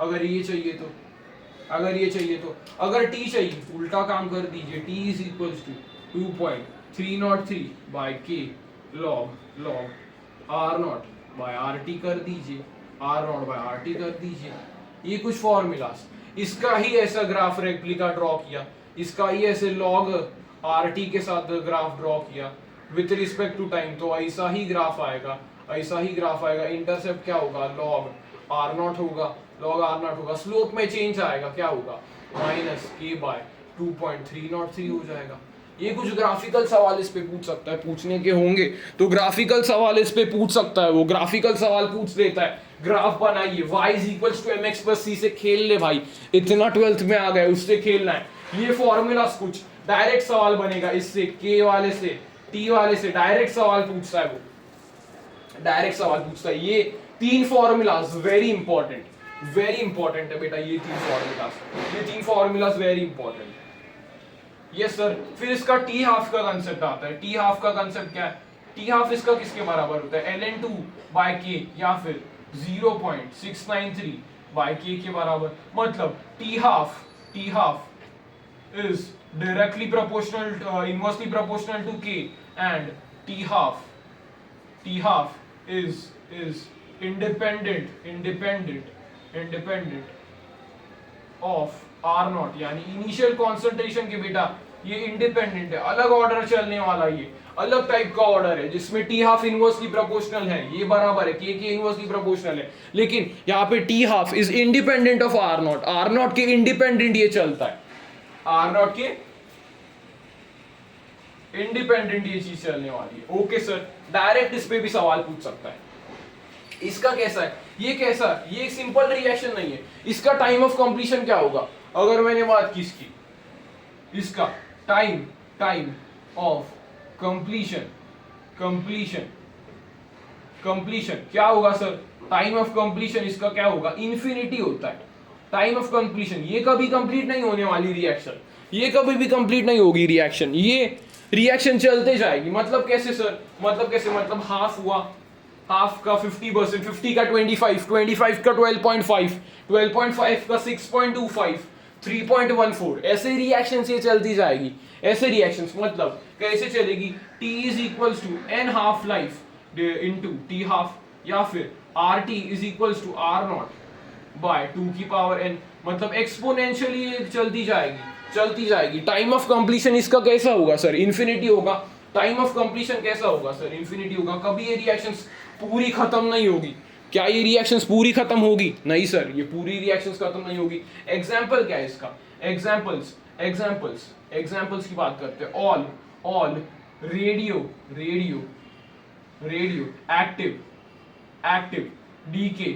अगर ये चाहिए तो, अगर टी चाहिए उल्टा काम कर दीजिए, T is equals to 2.303 by K log R not by R T कर दीजिए, R not by R T कर दीजिए। ये कुछ फॉर्मूलास, इसका ही ऐसा ग्राफ रेप्लिका ड्रॉ किया, इसका ही ऐसे लॉग आर टी के साथ ग्राफ ड्रॉ किया विथ रिस्पेक्ट टू टाइम, तो ऐसा ही ग्राफ आएगा, ऐसा ही ग्राफ आएगा। इंटरसेप्ट क्या होगा, लॉग आर नॉट होगा, लॉग आर नॉट होगा। स्लोप में चेंज आएगा, क्या होगा, माइनस के बाय 2.303 हो जाएगा। ये कुछ ग्राफिकल सवाल इस पे पूछ सकता है, पूछने के होंगे तो ग्राफिकल सवाल इस पे पूछ सकता है, वो ग्राफिकल सवाल पूछ देता है। ग्राफ बनाइए, y is equals to mx plus c से खेल ले भाई, इतना 12th में आ गए, उससे खेलना है। ये फॉर्मूलास कुछ डायरेक्ट सवाल बनेगा इससे, k वाले से t वाले से डायरेक्ट सवाल पूछता है, वो डायरेक्ट सवाल पूछता है। ये तीन फॉर्मूलास वेरी इंपॉर्टेंट है बेटा, ये तीन formulas very important. Yes sir, फिर इसका टी हाफ का कंसेप्ट आता है। टी हाफ का कंसेप्ट क्या है, टी हाफ इसका किसके बराबर होता है, ln 2 बाय के या फिर 0.693 बाय के बराबर। मतलब T half is directly proportional inversely proportional to k, and t half is independent of r naught, यानी इनिशियल कॉन्सेंट्रेशन के बेटा ये इंडिपेंडेंट है, अलग ऑर्डर चलने वाला, ये अलग टाइप का ऑर्डर है जिसमें टी हाफ इनवर्सली प्रोपोर्शनल है, ये बराबर है के इनवर्सली प्रोपोर्शनल है। लेकिन यहाँ पे T half is independent of R not के इंडिपेंडेंट ये चलता है, आर नॉट के इंडिपेंडेंट ये चीज चलने वाली है। ओके सर, डायरेक्ट इस पे भी सवाल पूछ सकता है। इसका कैसा है, ये कैसा, ये सिंपल रिएक्शन नहीं है। इसका टाइम ऑफ कंप्लीशन क्या होगा, अगर मैंने बात की इसका टाइम ऑफ कंप्लीशन क्या होगा सर, टाइम ऑफ कंप्लीशन इसका क्या होगा, इन्फिनिटी होता है टाइम ऑफ कंप्लीशन। ये कभी कंप्लीट नहीं होने वाली रिएक्शन, ये कभी भी कंप्लीट नहीं होगी रिएक्शन, ये रिएक्शन चलते जाएगी। मतलब कैसे सर, मतलब हाफ हुआ, हाफ का 50%, 50 का 25, 25 का 12.5, 12.5 का 6.25, 3.14, ऐसे रिएक्शन ये चलती जाएगी। ऐसे रिएक्शंस मतलब कैसे चलेगी, T is equals to n half life into T half, या फिर RT is equals to R not by 2 की पावर n, मतलब एक्सपोनेंशियली चलती जाएगी। टाइम ऑफ कंप्लीशन इसका कैसा होगा सर, इन्फिनिटी होगा। टाइम ऑफ कंप्लीशन कैसा होगा सर? इंफिनिटी होगा। कभी ये रिएक्शंस पूरी खत्म नहीं होगी। क्या ये रिएक्शंस पूरी खत्म होगी? नहीं सर, ये पूरी रिएक्शंस खत्म नहीं होगी। एग्जाम्पल क्या है इसका? एग्जाम्पल्स की बात करते हैं। All radioactive decay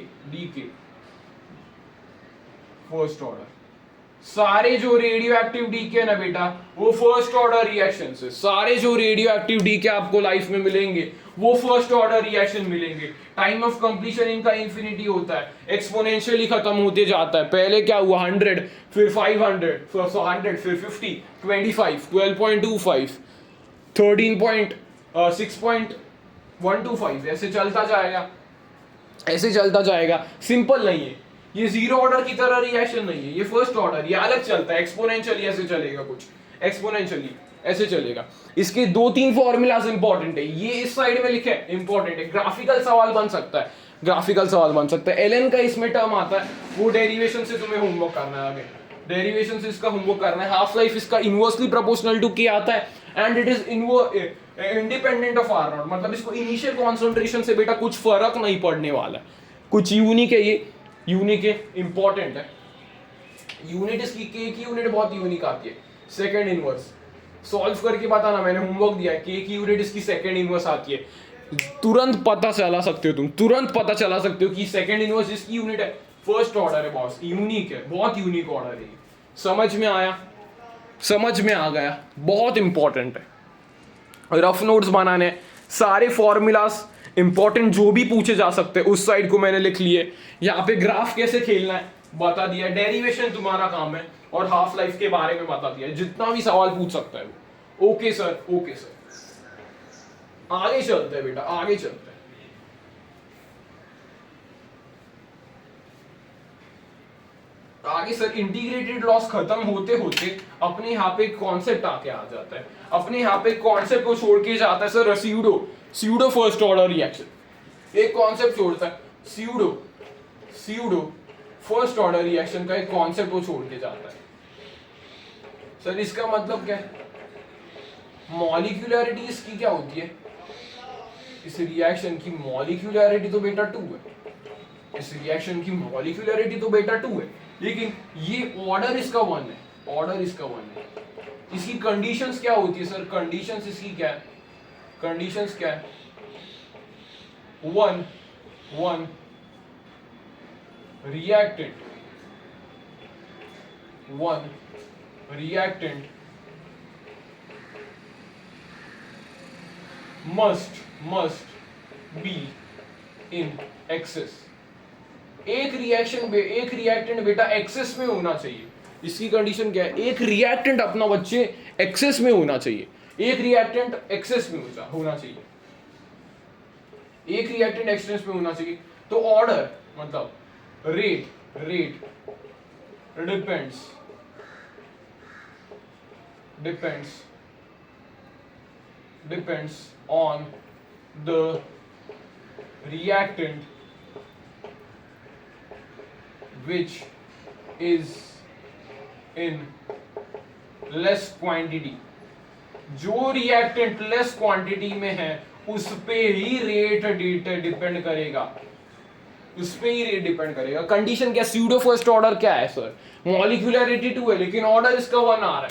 first order. सारे जो रेडियो एक्टिव डीके है ना बेटा, वो फर्स्ट ऑर्डर रिएक्शन है। सारे जो रेडियो एक्टिव डीके आपको लाइफ में मिलेंगे वो फर्स्ट ऑर्डर रिएक्शन मिलेंगे। टाइम ऑफ कंप्लीशन इनका इंफिनिटी होता है, एक्सपोनेंशियली खत्म होते जाता है। पहले क्या हुआ? 100, फिर 500, फिर 100, फिर 50, 25, 12.25, 6.125, ऐसे चलता जाएगा। सिंपल नहीं है ये, जीरो ऑर्डर की तरह रिएक्शन नहीं है, ये फर्स्ट ऑर्डर, ये अलग चलता है। एक्सपोनेंशियली ऐसे चलेगा, कुछ एक्सपोनेंशियली ऐसे चलेगा। इसके 2-3 फॉर्मूलाज इंपॉर्टेंट है, ये इस साइड में लिखे हैं, इंपॉर्टेंट है। ग्राफिकल सवाल बन सकता है। एलएन का इसमें टर्म आता है, वो डेरिवेशन से तुम्हें होमवर्क करना है। आगे डेरिवेशन से इसका होमवर्क करना है। हाफ लाइफ इसका इनवर्सली प्रोपोर्शनल टू के आता है and it is independent of R not. मतलब इसको इनिशियल कॉन्सेंट्रेशन से बेटा कुछ फर्क नहीं पड़ने वाला है, कुछ यूनिक है ये, यूनिक है, इंपॉर्टेंट है। यूनिट इसकी के की यूनिट बहुत यूनिक आती है, सेकंड इनवर्स। सॉल्व करके बताना, मैंने होमवर्क दिया है। के की यूनिट इसकी सेकंड इनवर्स आती है। तुरंत पता चला सकते हो कि सेकंड इनवर्स इसकी यूनिट है, फर्स्ट ऑर्डर है बॉस, यूनिक है, बहुत यूनिक ऑर्डर है। समझ में आ गया, बहुत इंपॉर्टेंट है। रफ नोट्स बनाने, सारे फॉर्मूलास इंपॉर्टेंट जो भी पूछे जा सकते हैं उस साइड को मैंने लिख लिए। यहाँ पे ग्राफ कैसे खेलना है बता दिया, डेरिवेशन तुम्हारा काम है, और हाफ लाइफ के बारे में बता दिया। जितना भी सवाल पूछ सकता है वो। ओके सर, आगे चलते हैं बेटा, आगे चलते हैं। आगे सर इंटीग्रेटेड लॉस खत्म होते होते अपने यहाँ पे कॉन्सेप्ट आके आ जाता है। अपने यहाँ पे कॉन्सेप्ट को छोड़ के जाता है sir pseudo first order reaction. एक कॉन्सेप्ट छोड़ता है, स्यूडो फर्स्ट ऑर्डर रिएक्शन का एक कॉन्सेप्ट वो छोड़ के जाता है। सर इसका मतलब क्या है? मॉलिक्यूलरिटी इसकी क्या होती है? इस रिएक्शन की मॉलिक्यूलरिटी तो बेटा 2 है। इस रिएक्शन की मॉलिक्यूलरिटी तो बेटा 2 है, लेकिन ये ऑर्डर इसका 1 है। इसकी कंडीशंस क्या होती है सर? कंडीशंस इसकी क्या है? 1 reactant must be in excess। एक रिएक्टेंट बेटा एक्सेस में होना चाहिए। इसकी कंडीशन क्या है? एक रिएक्टेंट अपना बच्चे एक्सेस में होना चाहिए। एक रिएक्टेंट एक्सेस में होना चाहिए। तो ऑर्डर मतलब rate depends on the reactant which is in less quantity। जो रिएक्टेंट लेस क्वांटिटी में है उस पे ही रेट डिपेंड करेगा। कंडीशन क्या? स्यूडो फर्स्ट ऑर्डर क्या है सर? मॉलिक्यूलरिटी 2 है लेकिन ऑर्डर इसका 1 आ रहा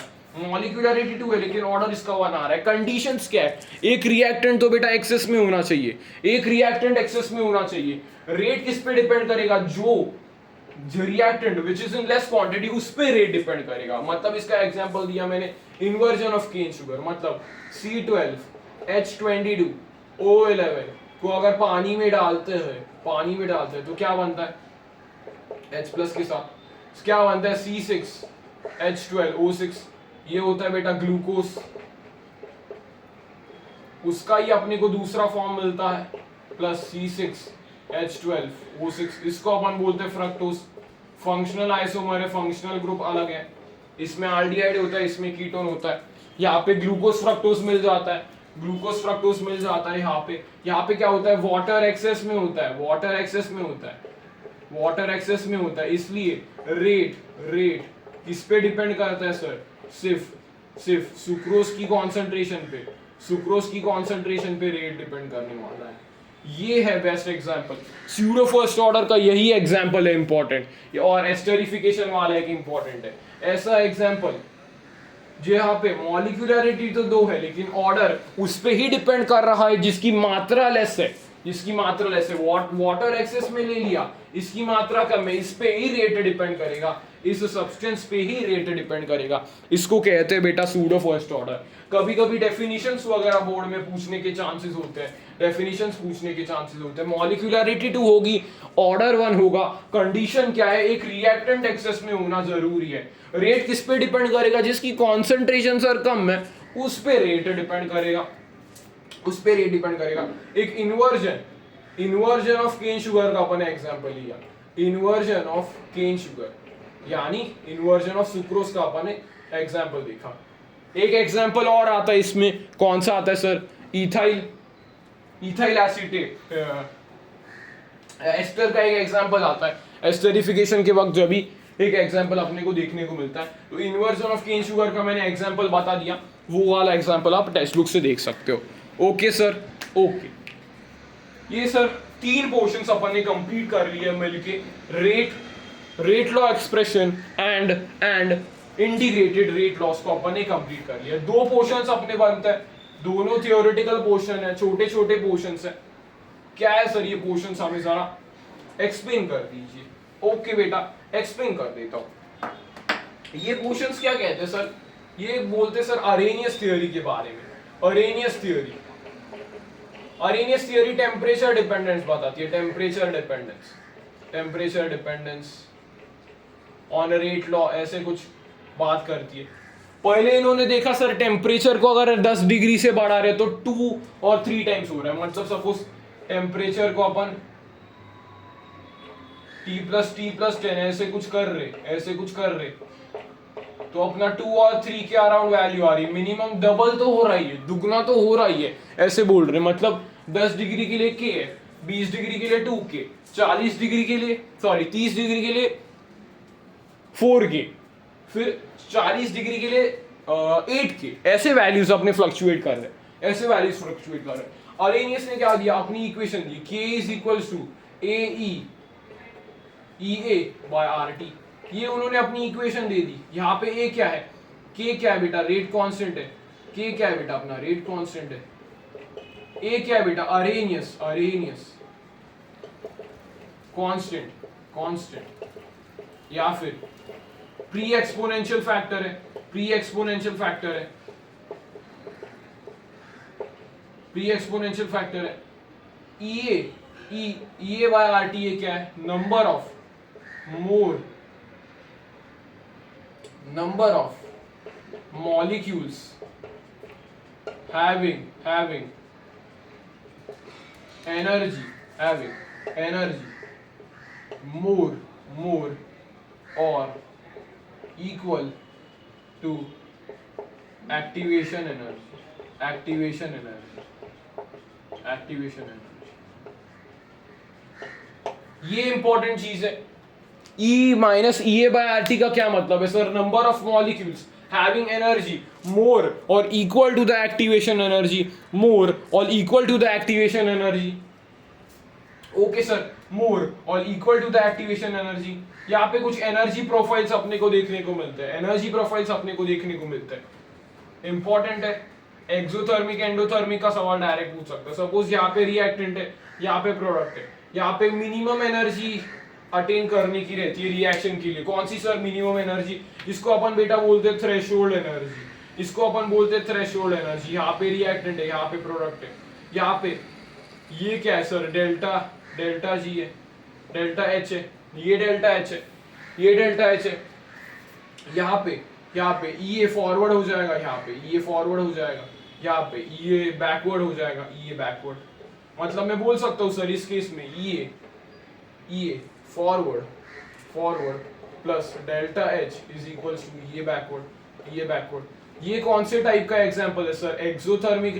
है। कंडीशंस क्या है? एक रिएक्टेंट तो बेटा एक्सेस में होना चाहिए। रेट किस पे डिपेंड करेगा? जो reactant which is in less quantity उस पे रेट डिपेंड करेगा। मतलब इसका एग्जांपल दिया मैंने, इन्वर्जन ऑफ केन शुगर। मतलब C12H22O11 को अगर पानी में डालते हैं तो क्या बनता है? H प्लस के साथ क्या बनता है? C6H12O6। ये होता है बेटा ग्लूकोज। उसका ही अपने को दूसरा फॉर्म मिलता है प्लस C6H12O6। इसको अपन बोलते हैं फ्रक्टोज। फंक्शनल आइसोमर है, फंक्शनल ग्रुप अलग है। इसमें आल्डिहाइड होता है, इसमें कीटोन होता है। यहाँ पे ग्लूकोज फ्रक्टोज मिल जाता है। यहाँ पे क्या होता है? वाटर एक्सेस में होता है। इसलिए रेट किस पे डिपेंड करता है सर? सिर्फ सुक्रोज की कॉन्सेंट्रेशन पे। सुक्रोज की कॉन्सेंट्रेशन पे रेट डिपेंड करने वाला है। ये है best example. Pseudo first order का यही एग्जांपल है इंपॉर्टेंट, और एस्टरिफिकेशन वाला एक इंपॉर्टेंट है। ऐसा एग्जांपल जहाँ पे मॉलिक्यूलरिटी तो दो है लेकिन ऑर्डर उस पे ही डिपेंड कर रहा है जिसकी मात्रा लेस है, जिसकी मात्रा लेस है। वाटर एक्सेस में ले लिया, इसकी मात्रा कम है, इस पे ही रेट डिपेंड करेगा, इस सब्सटेंस पे ही रेट डिपेंड करेगा। इसको कहते हैं बेटा सूडो फर्स्ट ऑर्डर। कभी कभी डेफिनेशंस वगैरह बोर्ड में पूछने के चांसेस होते हैं, डेफिनेशंस पूछने के चांसेस होते हैं। मॉलिक्यूलरिटी 2 होगी, ऑर्डर 1 होगा। कंडीशन क्या है, एक रिएक्टेंट एक्सेस में होना जरूरी है। रेट किस पे डिपेंड करेगा, जिसकी कॉन्सेंट्रेशन सर कम है उस पे रेट डिपेंड करेगा, उस पे रेट डिपेंड करेगा। एक इन्वर्जन ऑफ केन शुगर का अपन एग्जांपल लिया, इन्वर्जन ऑफ केन शुगर यानी इन्वर्जन ऑफ सुक्रोज का अपन एग्जांपल देखा। एक एग्जांपल और आता है इसमें, कौन सा आता है सर, इथाइल एसीटेट एस्टर का एक एग्जांपल आता है। एस्टरिफिकेशन के वक्त जब भी एक एग्जांपल अपने को देखने को मिलता है, तो इन्वर्जन ऑफ केन शुगर का मैंने एग्जांपल बता दिया, वो वाला एग्जांपल आप टेक्स्ट बुक से देख सकते हो। Okay sir, okay. ये सर 3 पोर्शंस अपन ने कंप्लीट कर लिया मिलके, rate law expression and integrated rate laws को अपन ने कंप्लीट कर लिया। 2 पोर्शंस अपने बनते हैं, दोनों थियोरेटिकल पोर्शन है, छोटे छोटे पोर्शंस है। क्या है सर ये पोर्शंस, हमें जरा एक्सप्लेन कर दीजिए। ओके बेटा, एक्सप्लेन कर देता हूं। ये पोर्शंस क्या कहते हैं सर, ये बोलते हैं सर अरेनियस थ्योरी के बारे में। अरेनियस थ्योरी टेम्परेचर डिपेंडेंस बताती है, temperature dependence on rate law, ऐसे कुछ बात करती है। पहले इन्होंने देखा सर टेम्परेचर को अगर 10 डिग्री से बढ़ा रहे तो 2 और 3 टाइम्स हो रहा है। मतलब सपोज टेम्परेचर को अपन T+10 ऐसे कुछ कर रहे तो अपना 2 और 3 के अराउंड वैल्यू आ रही है। मिनिमम डबल तो हो रही है, दुगना तो हो रही है, ऐसे बोल रहे। मतलब 10 डिग्री के लिए K है, 20 डिग्री के लिए 2K, 40 डिग्री के लिए 30 डिग्री के लिए 4K, फिर 40 डिग्री के लिए 8K, ऐसे वैल्यूज अपने फ्लक्चुएट कर रहे हैं। अरेनियस ने क्या दिया, अपनी इक्वेशन दी, K = AE EA/RT। ये उन्होंने अपनी इक्वेशन दे दी। यहाँ पे A क्या है, K क्या है बेटा, रेट कांस्टेंट है। K क्या है बेटा, अपना रेट कांस्टेंट है। A क्या है बेटा, अरेनियस कांस्टेंट, या फिर प्री एक्सपोनेंशियल फैक्टर है। EA/RT ये क्या है, number of molecules having energy more or equal to activation energy। ये इंपॉर्टेंट चीज है। E-EA/RT का क्या मतलब है sir, number of molecules having energy more or equal to the activation energy, more or equal to the activation energy। Okay sir, more or equal to the activation energy। यहाँ पे कुछ energy profiles अपने को देखने को मिलते हैं, important है। एक्सोथर्मिक एंडोथर्मिक का सवाल डायरेक्ट पूछ सकता है। सपोज यहाँ पे रिएक्टेंट है, यहाँ पे प्रोडक्ट है, यहाँ पे मिनिमम एनर्जी अटेन करने की रहती है रिएक्शन के लिए। कौन सी सर, मिनिमम एनर्जी, इसको अपन बेटा बोलते हैं थ्रेशोल्ड एनर्जी। यहाँ पे रिएक्टेंट है, यहाँ पे प्रोडक्ट है, यहाँ पे ये क्या है सर, डेल्टा जी है, डेल्टा एच है, ये डेल्टा एच है, यहाँ पे ये फॉरवर्ड हो जाएगा, यहाँ पे ये बैकवर्ड हो जाएगा, मतलब मैं बोल सकता हूँ सर इस केस में ये forward plus delta H is equals to ये बैकवर्ड। ये कौन से टाइप का एग्जांपल है सर, एक्सोथर्मिक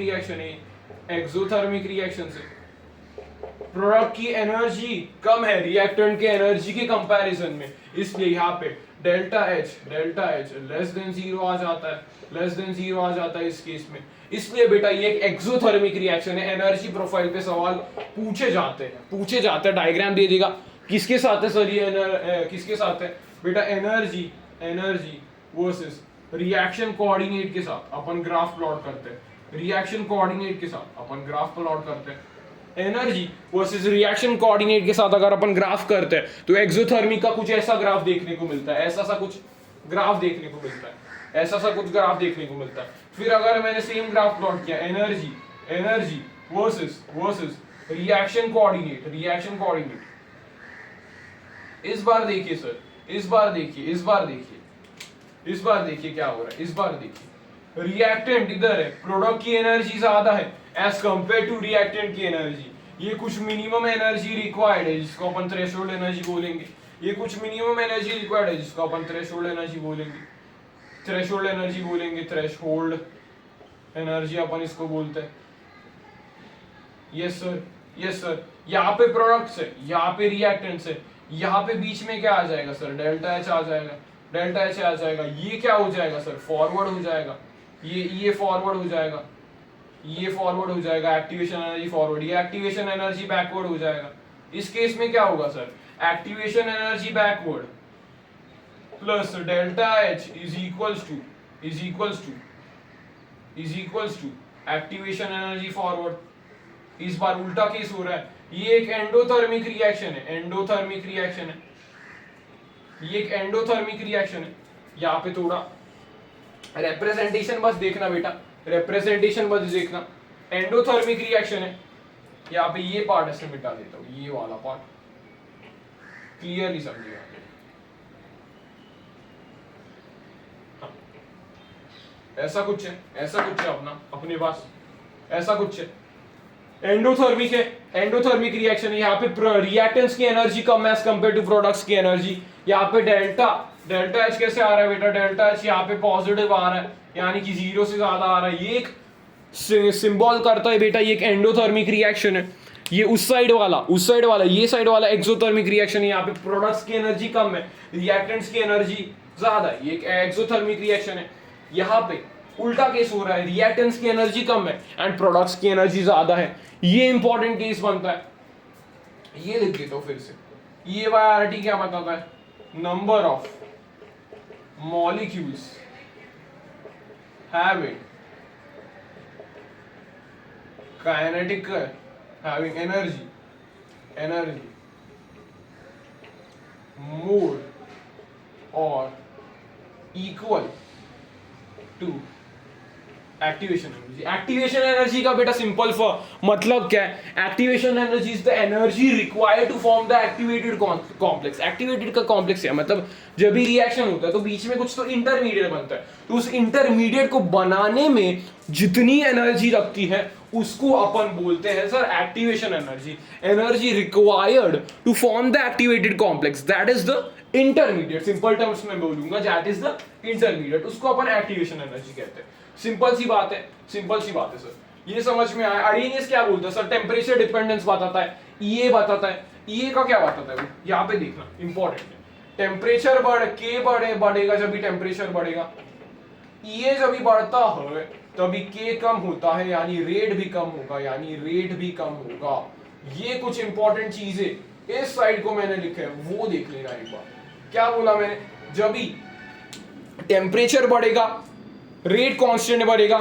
रिएक्शन से प्रोडक्ट की एनर्जी कम है रिएक्टेंट के एनर्जी के कंपैरिजन में, इसलिए यहाँ पे delta H less than zero आ जाता है, लेस देन जीरो आ जाता है इस केस में। इसलिए बेटा ये एक एक्सोथर्मिक रिएक्शन है। एनर्जी प्रोफाइल पे सवाल पूछे जाते हैं, डायग्राम दे देगा किसके साथ है सर ये किसके साथ है बेटा, एनर्जी वर्सेस रिएक्शन कोऑर्डिनेट के साथ अपन ग्राफ प्लॉट करते हैं, रिएक्शन कोऑर्डिनेट के साथ अपन ग्राफ प्लॉट करते हैं। एनर्जी वर्सेस रिएक्शन कोऑर्डिनेट के साथ अगर अपन ग्राफ करते हैं तो एक्सोथर्मिक का कुछ ऐसा ग्राफ देखने को मिलता है, ऐसा सा कुछ ग्राफ देखने को मिलता है, ऐसा सा कुछ ग्राफ देखने को मिलता है। फिर अगर मैंने सेम ग्राफ प्लॉट किया एनर्जी वर्सेस रिएक्शन कोऑर्डिनेट, इस बार देखिए सर, इस बार देखिए क्या हो रहा है, इस बार देखिए रिएक्टेंट इधर है, प्रोडक्ट की एनर्जी ज्यादा है एज कंपेयर टू रिएक्टेंट की एनर्जी। ये कुछ मिनिमम एनर्जी रिक्वायर्ड है जिसको अपन थ्रेशोल्ड एनर्जी बोलेंगे, ये कुछ मिनिमम एनर्जी रिक्वायर्ड है जिसको अपन थ्रेशोल्ड एनर्जी अपन इसको बोलते हैं। यस सर, यहाँ पे प्रोडक्ट्स है, यहाँ पे रिएक्टेंट्स है, यहाँ पे बीच में क्या आ जाएगा सर, डेल्टा एच आ जाएगा। ये क्या हो जाएगा सर, फॉरवर्ड हो जाएगा, ये फॉरवर्ड हो जाएगा, एक्टिवेशन एनर्जी फॉरवर्ड, ये एक्टिवेशन एनर्जी बैकवर्ड हो जाएगा। इस केस में क्या होगा sir, activation energy backward plus delta H is equals to activation energy forward. इस बार उल्टा केस हो रहा है, ये एक एंडोथर्मिक रिएक्शन है, यहाँ पे थोड़ा रिप्रेजेंटेशन बस देखना बेटा, एंडोथर्मिक रिएक्शन है, यहाँ पे ये पार्ट ऐसे मिटा देता हूँ, ये वाला पार्ट क्लियरली समझिएगा। ऐसा कुछ है अपने पास, ऐसा कुछ है, एंडोथर्मिक रिएक्शन है। यहाँ पे रिएक्टेंट्स की एनर्जी कम है एज कंपेयर टू प्रोडक्ट्स की एनर्जी। यहाँ पे डेल्टा एच कैसे आ रहा है बेटा, डेल्टा एच यहाँ पे पॉजिटिव आ रहा है, यानी कि जीरो से ज्यादा आ रहा है। ये एक सिंबल करता है बेटा, ये एक एंडोथर्मिक रिएक्शन है। ये उस साइड वाला ये साइड वाला एक्सोथर्मिक रिएक्शन है। यहाँ पे प्रोडक्ट्स की एनर्जी कम है, रिएक्टेंट्स की एनर्जी ज्यादा है, ये एक एक्सोथर्मिक रिएक्शन है। यहाँ पे उल्टा केस हो रहा है, रिएक्टेंट्स की एनर्जी कम है एंड प्रोडक्ट्स की एनर्जी ज्यादा है। ये इंपॉर्टेंट केस बनता है, ये लिख देता हूं फिर से। ये वाई क्या बताता है, number of molecules having kinetic having energy मोर और इक्वल टू एक्टिवेशन एनर्जी का बेटा सिंपल मतलब क्या है, activation energy is the energy required to form the activated complex. Activated का कॉम्प्लेक्स है मतलब जब भी रिएक्शन होता है तो बीच में कुछ तो इंटरमीडिएट बनता है, तो उस इंटरमीडिएट को बनाने में जितनी एनर्जी लगती है उसको अपन बोलते हैं sir activation energy required to form the activated complex, that is the intermediate. Simple terms में बोलूंगा दैट इज द इंटरमीडिएट, उसको अपन एक्टिवेशन एनर्जी कहते हैं। सिंपल सी बात है सर, ये समझ में आया। अरेनियस क्या बोलता है सर, टेम्परेचर डिपेंडेंस बताता है, ईए बताता है। ईए का क्या बताता है, यहाँ पे देखना इंपॉर्टेंट है। टेम्परेचर बढ़ेगा जब भी टेम्परेचर बढ़ेगा, ईए जब भी बढ़ता है तभी के कम होता है, यानी रेट भी कम होगा। ये कुछ इंपॉर्टेंट चीजें इस साइड को मैंने लिखे है, वो देख लेना एक बार। क्या बोला मैंने, जब भी टेम्परेचर बढ़ेगा रेट कांस्टेंट बढ़ेगा,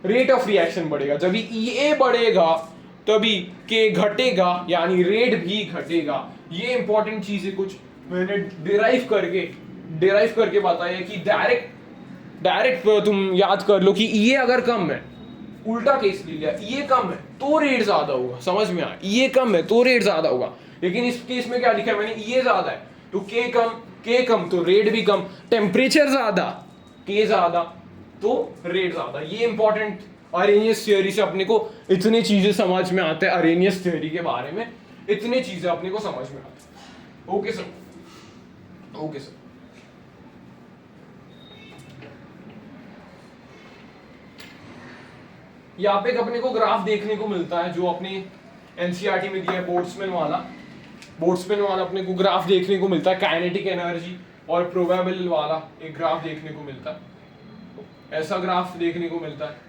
रेट ऑफ रिएक्शन बढ़ेगा। जब भी ईए बढ़ेगा तभी के घटेगा, यानी रेट भी घटेगा। ये इंपॉर्टेंट चीज है, कुछ मैंने डिराइव करके बताया कि डायरेक्ट तुम याद कर लो कि ईए अगर कम है, उल्टा केस ले लिया, ईए कम है तो रेट ज्यादा होगा, समझ में आया, ईए कम है तो रेट ज्यादा होगा। लेकिन इस केस में क्या लिखा है मैंने, ईए ज्यादा है तो के कम तो रेट भी कम, टेम्परेचर ज्यादा के ज्यादा तो रेट ज्यादा। ये इंपॉर्टेंट अरेनियस थ्योरी से अपने को इतनी चीजें समझ में आते हैं, अरेनियस थ्योरी के बारे में इतनी चीजें अपने को समझ में आती है। Okay sir. यहाँ पे अपने को ग्राफ देखने को मिलता है जो अपने एनसीईआरटी में दिया है, बोर्ड्समैन वाला अपने को ग्राफ देखने को मिलता है। काइनेटिक एनर्जी और प्रोबेबल वाला एक ग्राफ देखने को मिलता है, ऐसा ग्राफ देखने को मिलता है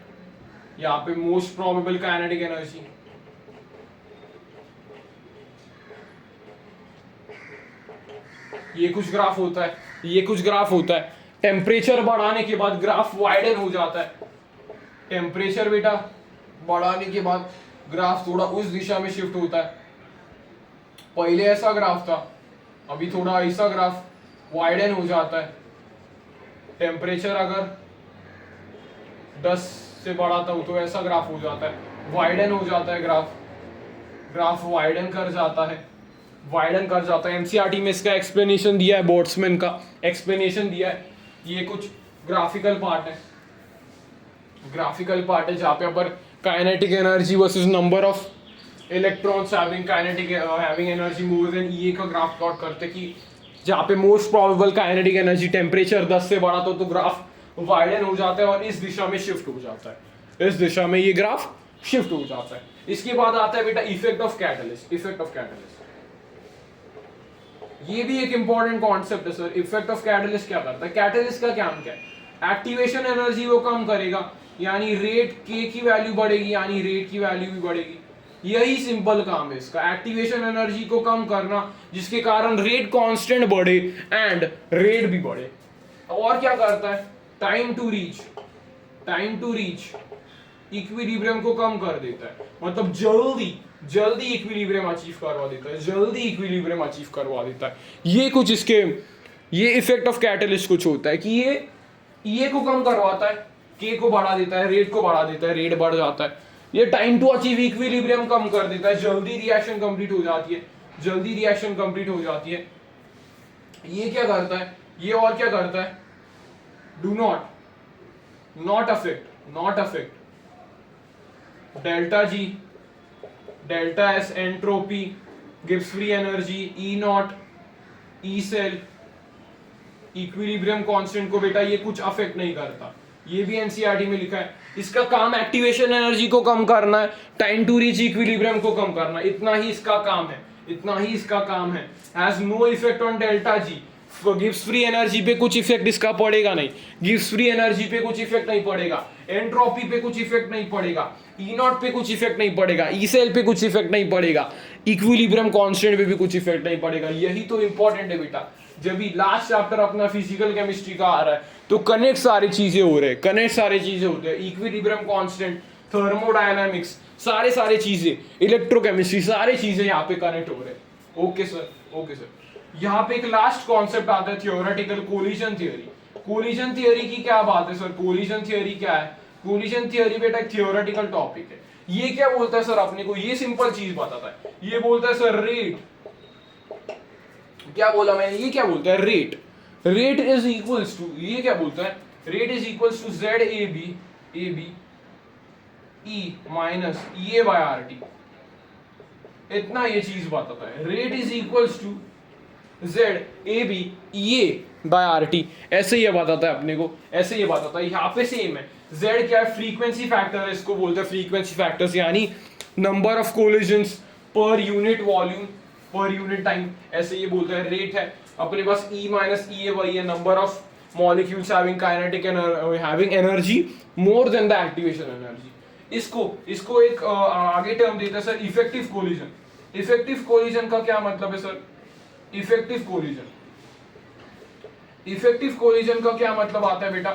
यहाँ पे मोस्ट प्रोबेबल काइनेटिक एनर्जी। ये कुछ ग्राफ होता है, ये कुछ ग्राफ होता है। टेम्परेचर बढ़ाने के बाद ग्राफ वाइडन हो जाता है। टेम्परेचर बेटा बढ़ाने के बाद ग्राफ थोड़ा उस दिशा में शिफ्ट होता है। पहले ऐसा ग्राफ था, अभी थोड़ा ऐसा ग्राफ वाइडन हो जाता है। टेम्परेचर अगर 10 से बढ़ाता हूं तो ऐसा ग्राफ हो जाता है, वाइडन हो जाता है ग्राफ। ग्राफ वाइडन कर जाता है, वाइडन कर जाता है। एनसीईआरटी में इसका एक्सप्लेनेशन दिया है, बोल्ट्जमैन का एक्सप्लेनेशन दिया है। ये कुछ ग्राफिकल पार्ट है, ग्राफिकल पार्ट है जहाँ पे पर kinetic energy versus number of electrons having energy more than E का ग्राफ प्लॉट करते कि जहाँ पे most probable kinetic energy temperature 10 से बढ़ा तो ग्राफ वाइडन हो जाता है और इस दिशा में शिफ्ट हो जाता है। इस दिशा में ये ग्राफ शिफ्ट हो जाता है। इसके बाद आता है बेटा effect of catalyst. Effect of catalyst ये भी एक इंपॉर्टेंट कॉन्सेप्ट है सर। इफेक्ट ऑफ कैटलिस्ट क्या करता है? कैटलिस्ट का काम क्या है? एक्टिवेशन एनर्जी वो कम करेगा, यानी रेट के की वैल्यू बढ़ेगी, यानी रेट की वैल्यू भी बढ़ेगी। यही सिंपल काम है इसका, एक्टिवेशन एनर्जी को कम करना जिसके कारण रेट कांस्टेंट बढ़े एंड रेट भी बढ़े। और क्या करता है? टाइम टू रीच इक्विलिब्रियम को कम कर देता है, मतलब जल्दी इक्विलिब्रियम अचीव करवा देता है, जल्दी इक्विलिब्रियम अचीव करवा देता है। ये कुछ इसके ये इफेक्ट ऑफ कैटलिस्ट कुछ होता है कि ये को कम करवाता है, के को बढ़ा देता है, रेट को बढ़ा देता है, रेट बढ़ जाता है। ये टाइम टू अचीव इक्विलिब्रियम कम कर देता है, जल्दी रिएक्शन कंप्लीट हो जाती है, जल्दी रिएक्शन कंप्लीट हो जाती है। ये क्या करता है? ये और क्या करता है? Do not affect delta G delta S entropy gives free energy E not E cell equilibrium constant को बेटा ये कुछ अफेक्ट नहीं करता। ये भी एनसीईआरटी में लिखा है। इसका काम एक्टिवेशन एनर्जी को कम करना है, टाइम टू रीच इक्विलिब्रियम को कम करना, इतना ही इसका काम है, इतना ही इसका काम है। Has no effect on delta G. Gives free energy पे कुछ इफेक्ट इसका पड़ेगा नहीं, गिव्स फ्री एनर्जी पे कुछ इफेक्ट नहीं पड़ेगा, एंट्रोपी पे कुछ इफेक्ट नहीं पड़ेगा, ई नॉट पे कुछ इफेक्ट नहीं पड़ेगा, ई सेल पे कुछ इफेक्ट नहीं पड़ेगा, इक्विलिब्रियम कांस्टेंट पे भी कुछ इफेक्ट नहीं पड़ेगा। यही तो इंपॉर्टेंट है बेटा। जब भी लास्ट चैप्टर अपना फिजिकल केमिस्ट्री का आ रहा है तो कनेक्ट सारी चीजें हो रहे हैं, कनेक्ट सारी चीजें होते हैं। इक्विलिब्रियम कांस्टेंट, थर्मोडायनामिक्स, सारे चीजें, इलेक्ट्रोकेमिस्ट्री, सारी चीजें यहाँ पे कनेक्ट हो रहे हैं। Okay sir, okay sir. यहाँ पे एक लास्ट कॉन्सेप्ट आता है theoretical collision theory. Collision theory की क्या बात है सर? कोलिजन थियोरी क्या है? कोलिजन थियोरी बेटा एक थियोरेटिकल टॉपिक है। ये क्या बोलता है सर अपने को? ये सिंपल चीज बताता है। ये बोलता है सर रेट, क्या बोला मैंने? ये क्या बोलता है? रेट इज इक्वल्स टू, ये क्या बोलता है? Rate is equals to Z A B E minus E A by R T. इतना ये चीज बताता है। Rate is equals to Z A B E A by R T. ऐसे ये बताता है अपने को, ऐसे ये बताता है। यहाँ पे सेम है। जेड क्या है? फ्रीक्वेंसी फैक्टर है, इसको बोलते हैं फ्रीक्वेंसी फैक्टर्स, यानी number of collisions per unit volume per unit time, ऐसे ये बोलते हैं। रेट है अपने पास ई माइनस ई ए वही है, number of molecules having energy more then the activation energy. इसको एक आगे टर्म देता है sir effective collision. Effective collision का क्या मतलब है सर? इफेक्टिव कोलिजन का क्या मतलब आता है बेटा?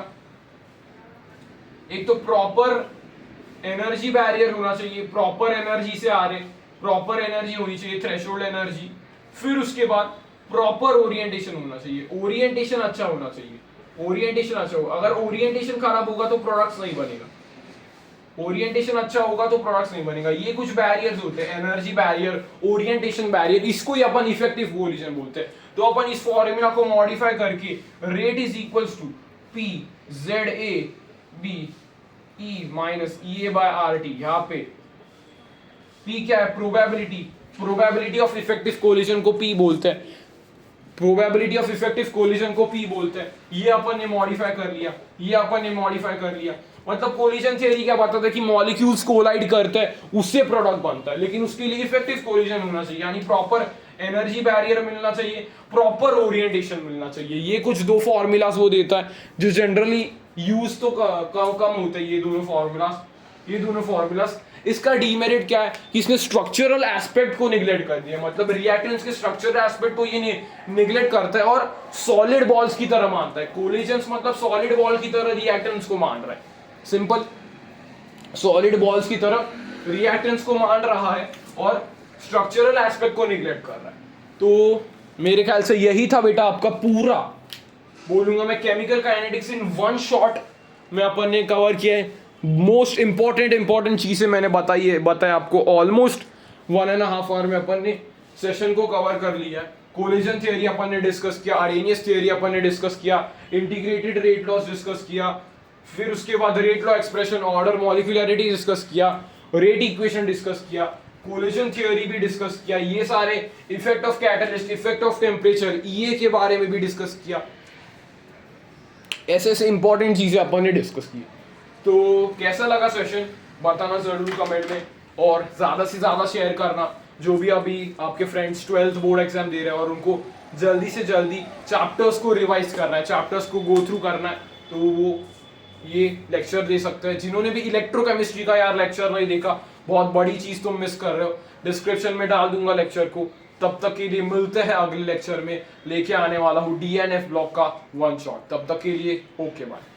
एक तो प्रॉपर एनर्जी बैरियर होना चाहिए, प्रॉपर एनर्जी से आ रहे, प्रॉपर एनर्जी होनी चाहिए, थ्रेशोल्ड एनर्जी। फिर उसके बाद प्रॉपर ओरिएंटेशन होना चाहिए, ओरिएंटेशन अच्छा होना चाहिए, ओरिएंटेशन अच्छा होगा। अगर ओरिएंटेशन खराब होगा तो प्रोडक्ट्स नहीं बनेगा, ओरिएंटेशन अच्छा होगा तो प्रोडक्ट्स नहीं बनेगा। ये कुछ बैरियर्स होते हैं, एनर्जी बैरियर, ओरिएंटेशन बैरियर, इसको ही अपन इफेक्टिव कोलिजन बोलते हैं। तो अपन इस फॉर्मूला को मॉडिफाई करके rate is equals to P Z A B E minus E A by R T. यहाँ पे P क्या है? प्रोबेबिलिटी ऑफ इफेक्टिव कोलिजन को P बोलते हैं, प्रोबेबिलिटी ऑफ इफेक्टिव कोलिजन को P बोलते हैं। ये अपन ने मॉडिफाई कर लिया, ये अपन ने मॉडिफाई कर लिया। मतलब कोलिजन थियरी क्या बताता है कि मॉलिक्यूल्स कोलाइड करते हैं, उससे प्रोडक्ट बनता है, लेकिन उसके लिए इफेक्टिव कोलिजन होना चाहिए, यानी प्रॉपर एनर्जी बैरियर मिलना चाहिए, प्रॉपर ओरिएंटेशन मिलना चाहिए। ये कुछ दो फॉर्मूलाज वो देता है जो जनरली यूज तो कम होते हैं, ये दोनों फॉर्मूलाज। इसका डीमेरिट क्या है कि इसने स्ट्रक्चरल एस्पेक्ट को निगलेक्ट कर दिया, मतलब रिएक्टेंट्स के स्ट्रक्चरल एस्पेक्ट को ये निगलेक्ट करता है और सॉलिड बॉल्स की तरह मानता है। कोलिजन्स मतलब सॉलिड बॉल की तरह रिएक्टेंट्स को मान रहा है, सिंपल, सॉलिड बॉल्स की तरह रिएक्टेंट्स को मान रहा है और स्ट्रक्चरल एस्पेक्ट को निगलेक्ट कर रहा है। तो मेरे ख्याल से यही था बेटा आपका पूरा, बोलूंगा मैं, chemical kinetics in one shot में अपन ने कवर किया है। मोस्ट इंपॉर्टेंट चीजें मैंने बताया आपको। ऑलमोस्ट 1.5 आवर में अपन ने सेशन को कवर कर लिया है। कोलिजन थियरी अपन ने डिस्कस किया, आरेनियस थियरी अपन ने डिस्कस किया, इंटीग्रेटेड रेट लॉस डिस्कस किया, फिर उसके बाद rate law expression, order, molecularity discuss किया, रेट इक्वेशन डिस्कस किया, कोलिजन थियरी भी डिस्कस किया, ये सारे effect of catalyst, effect of temperature, E A के बारे में भी डिस्कस किया। ऐसे इंपॉर्टेंट चीजें अपन ने डिस्कस की। तो कैसा लगा सेशन बताना जरूर कमेंट में, और ज्यादा से ज्यादा शेयर करना। जो भी अभी आपके फ्रेंड्स 12th बोर्ड एग्जाम दे रहे हैं और उनको जल्दी से जल्दी चैप्टर्स को रिवाइज करना है, चैप्टर्स को गो थ्रू करना है, तो वो ये लेक्चर दे सकते हैं। जिन्होंने भी इलेक्ट्रोकेमिस्ट्री का यार लेक्चर नहीं देखा, बहुत बड़ी चीज तुम मिस कर रहे हो। डिस्क्रिप्शन में डाल दूंगा लेक्चर को। तब तक के लिए मिलते हैं अगले लेक्चर में, लेके आने वाला हूँ डीएनएफ ब्लॉक का वन शॉट। तब तक के लिए ओके बाय।